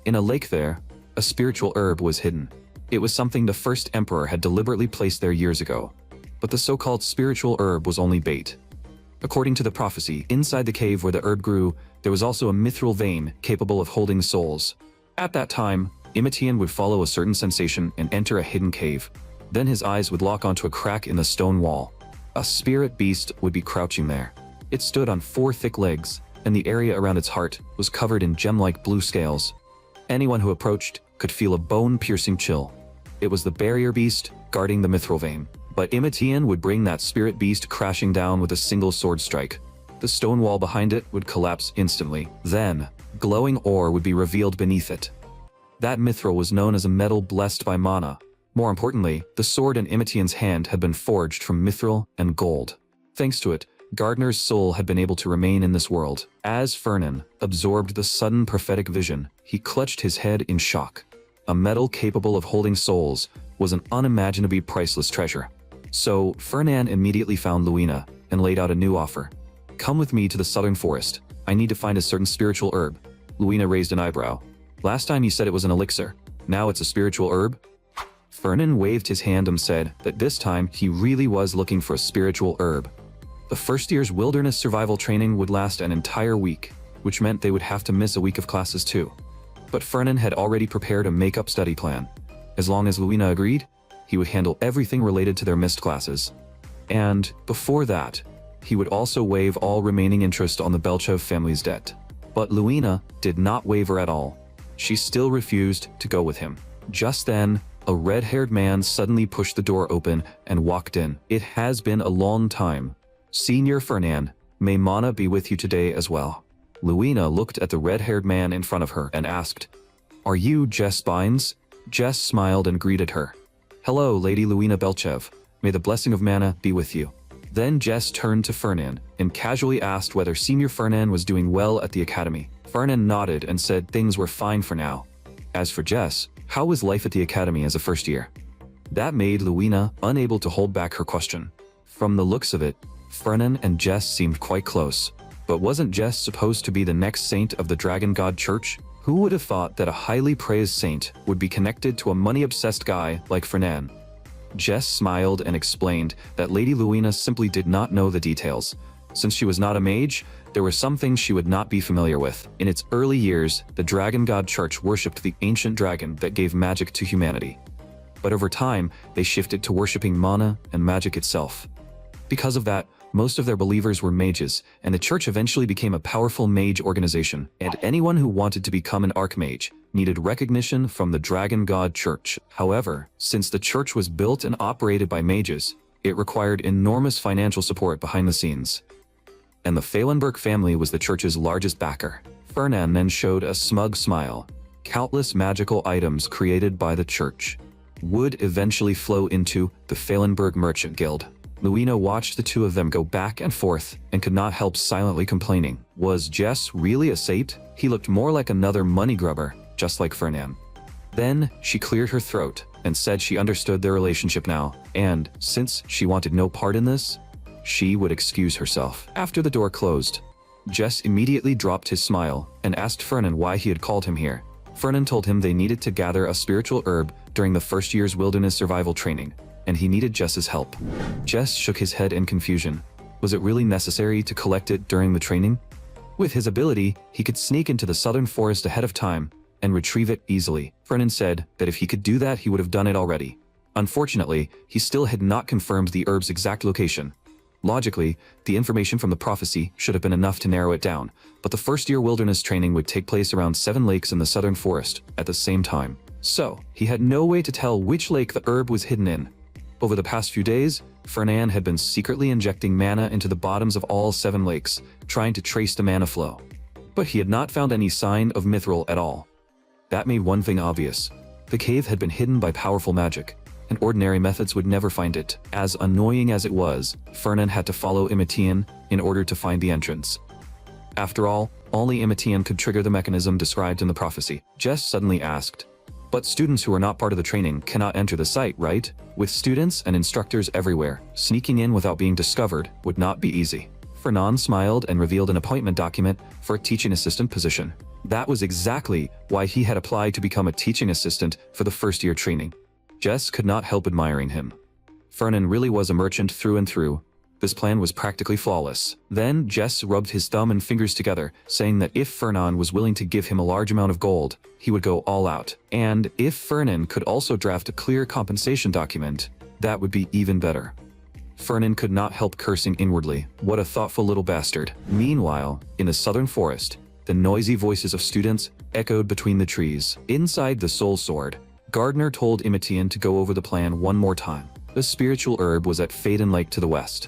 In a lake there, a spiritual herb was hidden. It was something the first emperor had deliberately placed there years ago. But the so-called spiritual herb was only bait. According to the prophecy, inside the cave where the herb grew, there was also a mithril vein capable of holding souls. At that time, Imitian would follow a certain sensation and enter a hidden cave. Then his eyes would lock onto a crack in the stone wall. A spirit beast would be crouching there. It stood on 4 thick legs, and the area around its heart was covered in gem-like blue scales. Anyone who approached could feel a bone-piercing chill. It was the barrier beast guarding the mithril vein. But Imitian would bring that spirit beast crashing down with a single sword strike. The stone wall behind it would collapse instantly. Then, glowing ore would be revealed beneath it. That mithril was known as a metal blessed by mana. More importantly, the sword in Imitian's hand had been forged from mithril and gold. Thanks to it, Gardner's soul had been able to remain in this world. As Fernan absorbed the sudden prophetic vision, he clutched his head in shock. A metal capable of holding souls was an unimaginably priceless treasure. So, Fernan immediately found Luina and laid out a new offer. "Come with me to the southern forest. I need to find a certain spiritual herb." Luina raised an eyebrow. "Last time you said it was an elixir. Now it's a spiritual herb?" Fernan waved his hand and said that this time he really was looking for a spiritual herb. The first year's wilderness survival training would last an entire week, which meant they would have to miss a week of classes too. But Fernan had already prepared a make-up study plan. As long as Luina agreed, he would handle everything related to their missed classes. And, before that, he would also waive all remaining interest on the Belchev family's debt. But Luina did not waver at all. She still refused to go with him. Just then, a red-haired man suddenly pushed the door open and walked in. "It has been a long time. Senior Fernan, may mana be with you today as well." Luina looked at the red-haired man in front of her and asked, "Are you Jess Bynes?" Jess smiled and greeted her. "Hello, Lady Luina Belchev. May the blessing of mana be with you." Then Jess turned to Fernan and casually asked whether Senior Fernan was doing well at the academy. Fernan nodded and said things were fine for now. As for Jess, how was life at the academy as a first year? That made Luina unable to hold back her question. From the looks of it, Fernan and Jess seemed quite close. But wasn't Jess supposed to be the next saint of the Dragon God Church? Who would have thought that a highly praised saint would be connected to a money-obsessed guy like Fernan? Jess smiled and explained that Lady Luina simply did not know the details. Since she was not a mage, there were some things she would not be familiar with. In its early years, the Dragon God Church worshipped the ancient dragon that gave magic to humanity. But over time, they shifted to worshipping mana and magic itself. Because of that, most of their believers were mages, and the church eventually became a powerful mage organization, and anyone who wanted to become an archmage needed recognition from the Dragon God Church. However, since the church was built and operated by mages, it required enormous financial support behind the scenes. And the Pfahlenberg family was the church's largest backer. Fernan then showed a smug smile. Countless magical items created by the church would eventually flow into the Pfahlenberg Merchant Guild. Luina watched the two of them go back and forth and could not help silently complaining. Was Jess really a saint? He looked more like another money grubber, just like Fernan. Then, she cleared her throat and said she understood their relationship now, and, since she wanted no part in this, she would excuse herself. After the door closed, Jess immediately dropped his smile and asked Fernan why he had called him here. Fernan told him they needed to gather a spiritual herb during the first year's wilderness survival training, and he needed Jess's help. Jess shook his head in confusion. Was it really necessary to collect it during the training? With his ability, he could sneak into the southern forest ahead of time and retrieve it easily. Fernan said that if he could do that, he would have done it already. Unfortunately, he still had not confirmed the herb's exact location. Logically, the information from the prophecy should have been enough to narrow it down, but the first-year wilderness training would take place around 7 lakes in the southern forest at the same time. So, he had no way to tell which lake the herb was hidden in. Over the past few days, Fernan had been secretly injecting mana into the bottoms of all 7 lakes, trying to trace the mana flow. But he had not found any sign of mithril at all. That made one thing obvious. The cave had been hidden by powerful magic, and ordinary methods would never find it. As annoying as it was, Fernan had to follow Imitian in order to find the entrance. After all, Only Imitian could trigger the mechanism described in the prophecy. Jess suddenly asked, "But students who are not part of the training cannot enter the site, right?" With students and instructors everywhere, sneaking in without being discovered would not be easy. Fernan smiled and revealed an appointment document for a teaching assistant position. That was exactly why he had applied to become a teaching assistant for the first-year training. Jess could not help admiring him. Fernan really was a merchant through and through. This plan was practically flawless. Then Jess rubbed his thumb and fingers together, saying that if Fernan was willing to give him a large amount of gold, he would go all out. And if Fernan could also draft a clear compensation document, that would be even better. Fernan could not help cursing inwardly. What a thoughtful little bastard. Meanwhile, in the southern forest, the noisy voices of students echoed between the trees. Inside the Soul Sword, Gardner told Imitian to go over the plan one more time. The spiritual herb was at Faden Lake to the west.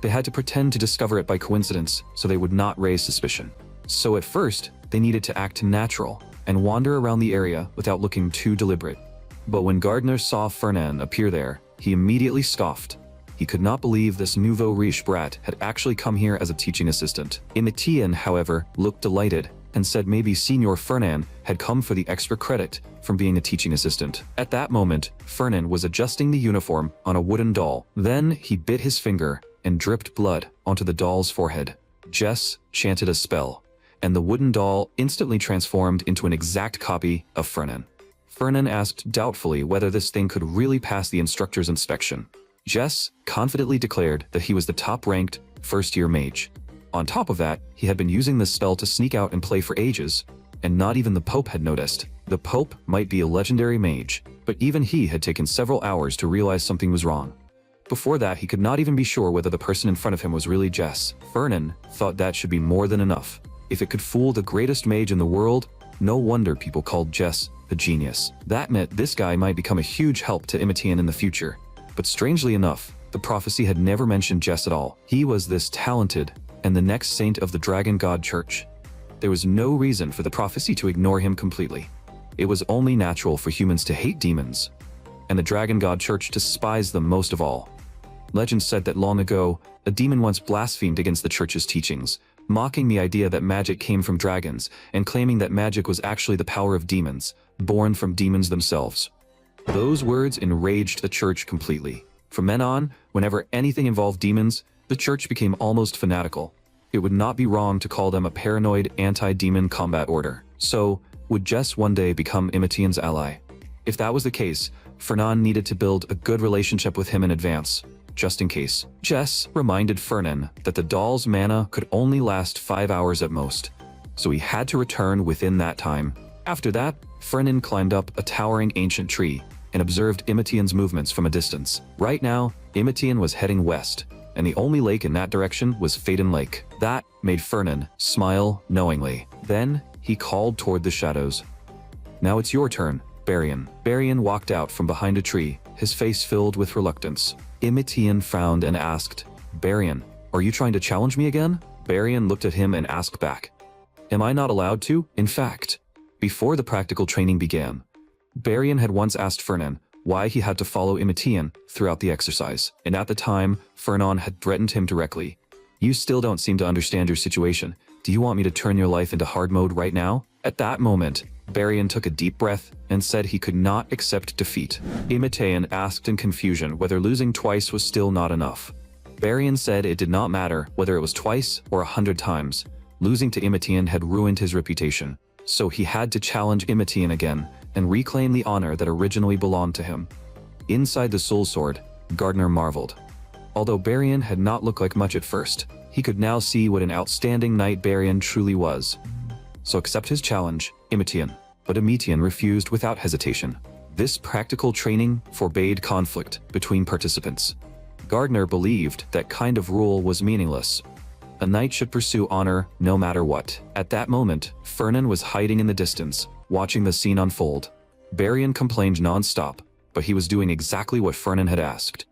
They had to pretend to discover it by coincidence so they would not raise suspicion. So at first, they needed to act natural and wander around the area without looking too deliberate. But when Gardner saw Fernan appear there, he immediately scoffed. He could not believe this nouveau riche brat had actually come here as a teaching assistant. Imitian, however, looked delighted and said maybe Senior Fernan had come for the extra credit from being a teaching assistant. At that moment, Fernan was adjusting the uniform on a wooden doll. Then he bit his finger and dripped blood onto the doll's forehead. Jess chanted a spell, and the wooden doll instantly transformed into an exact copy of Fernan. Fernan asked doubtfully whether this thing could really pass the instructor's inspection. Jess confidently declared that he was the top-ranked first-year mage. On top of that, he had been using this spell to sneak out and play for ages, and not even the Pope had noticed. The Pope might be a legendary mage, but even he had taken several hours to realize something was wrong. Before that, he could not even be sure whether the person in front of him was really Jess. Fernan thought that should be more than enough. If it could fool the greatest mage in the world, no wonder people called Jess a genius. That meant this guy might become a huge help to Imitian in the future. But strangely enough, the prophecy had never mentioned Jess at all. He was this talented and the next saint of the Dragon God Church. There was no reason for the prophecy to ignore him completely. It was only natural for humans to hate demons, and the Dragon God Church despised them most of all. Legend said that long ago, a demon once blasphemed against the church's teachings, mocking the idea that magic came from dragons and claiming that magic was actually the power of demons, born from demons themselves. Those words enraged the church completely. From then on, whenever anything involved demons, the church became almost fanatical. It would not be wrong to call them a paranoid anti-demon combat order. So, would Jess one day become Imitian's ally? If that was the case, Fernan needed to build a good relationship with him in advance, just in case. Jess reminded Fernan that the doll's mana could only last 5 hours at most, so he had to return within that time. After that, Fernan climbed up a towering ancient tree and observed Imitian's movements from a distance. Right now, Imitian was heading west, and the only lake in that direction was Faden Lake. That made Fernan smile knowingly. Then, he called toward the shadows. "Now it's your turn, Barian." Barian walked out from behind a tree, his face filled with reluctance. Imitian frowned and asked, "Barian, are you trying to challenge me again?" Barian looked at him and asked back, "Am I not allowed to?" In fact, before the practical training began, Barian had once asked Fernan why he had to follow Imitian throughout the exercise, and at the time, Fernan had threatened him directly. "You still don't seem to understand your situation. Do you want me to turn your life into hard mode right now?" At that moment, Barian took a deep breath and said he could not accept defeat. Imitian asked in confusion whether losing twice was still not enough. Barian said it did not matter whether it was twice or 100 times. Losing to Imitian had ruined his reputation, so he had to challenge Imitian again and reclaim the honor that originally belonged to him. Inside the Soul Sword, Gardner marveled. Although Barian had not looked like much at first, he could now see what an outstanding knight Barian truly was. So accept his challenge, Imitian. But Imitian refused without hesitation. This practical training forbade conflict between participants. Gardner believed that kind of rule was meaningless. A knight should pursue honor no matter what. At that moment, Fernan was hiding in the distance, watching the scene unfold. Barian complained non-stop, but he was doing exactly what Fernan had asked.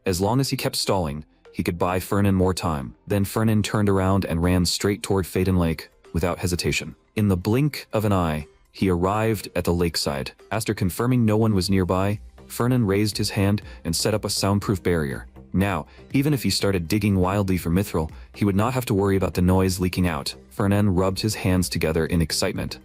As long as he kept stalling, he could buy Fernan more time. Then Fernan turned around and ran straight toward Faden Lake, without hesitation. In the blink of an eye, he arrived at the lakeside. After confirming no one was nearby, Fernan raised his hand and set up a soundproof barrier. Now, even if he started digging wildly for mithril, he would not have to worry about the noise leaking out. Fernan rubbed his hands together in excitement.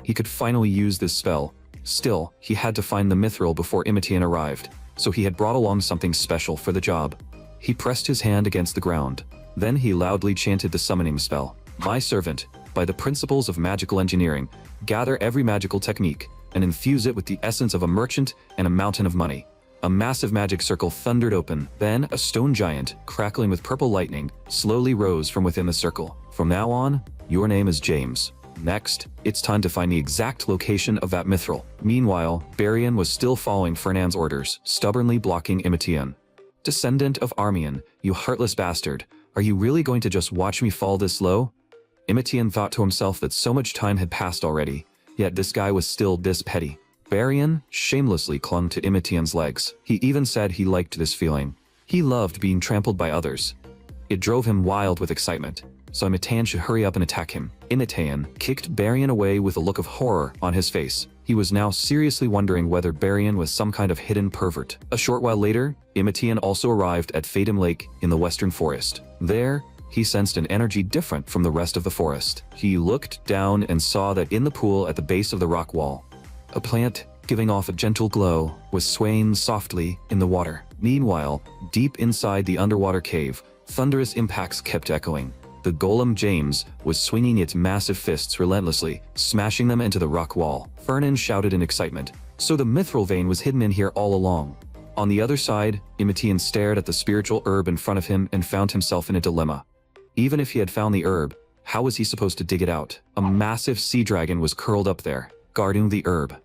He could finally use this spell. Still, he had to find the mithril before Imitian arrived, so he had brought along something special for the job. He pressed his hand against the ground. Then he loudly chanted the summoning spell. My servant, by the principles of magical engineering, gather every magical technique and infuse it with the essence of a merchant and a mountain of money. A massive magic circle thundered open. Then a stone giant, crackling with purple lightning, slowly rose from within the circle. From now on, your name is James. Next, it's time to find the exact location of that mithril. Meanwhile, Barian was still following Fernand's orders, stubbornly blocking Imitian. Descendant of Armian, you heartless bastard, are you really going to just watch me fall this low? Imitian thought to himself that so much time had passed already, yet this guy was still this petty. Barian shamelessly clung to Imitian's legs. He even said he liked this feeling. He loved being trampled by others. It drove him wild with excitement, so Imitian should hurry up and attack him. Imitian kicked Barian away with a look of horror on his face. He was now seriously wondering whether Barian was some kind of hidden pervert. A short while later, Imitian also arrived at Fatum Lake in the western forest. There, he sensed an energy different from the rest of the forest. He looked down and saw that in the pool at the base of the rock wall, a plant, giving off a gentle glow, was swaying softly in the water. Meanwhile, deep inside the underwater cave, thunderous impacts kept echoing. The golem James was swinging its massive fists relentlessly, smashing them into the rock wall. Fernan shouted in excitement. So the mithril vein was hidden in here all along. On the other side, Imitian stared at the spiritual herb in front of him and found himself in a dilemma. Even if he had found the herb, how was he supposed to dig it out? A massive sea dragon was curled up there, guarding the herb.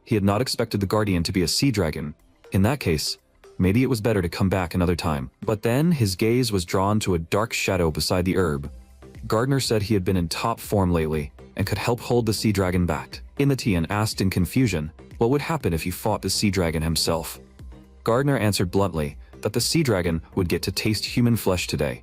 He had not expected the guardian to be a sea dragon. In that case, maybe it was better to come back another time. But then his gaze was drawn to a dark shadow beside the herb. Gardner said he had been in top form lately and could help hold the sea dragon back. Imitian asked in confusion what would happen if he fought the sea dragon himself. Gardner answered bluntly that the sea dragon would get to taste human flesh today.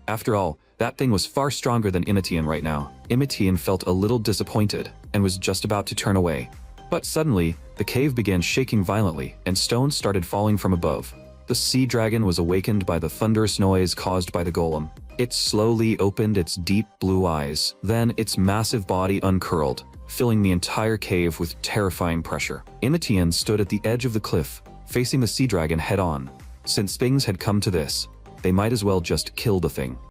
After all, that thing was far stronger than Imitian right now. Imitian felt a little disappointed and was just about to turn away. But suddenly, the cave began shaking violently and stones started falling from above. The sea dragon was awakened by the thunderous noise caused by the golem. It slowly opened its deep blue eyes. Then its massive body uncurled, filling the entire cave with terrifying pressure. Imitian stood at the edge of the cliff, facing the sea dragon head-on. Since things had come to this, they might as well just kill the thing.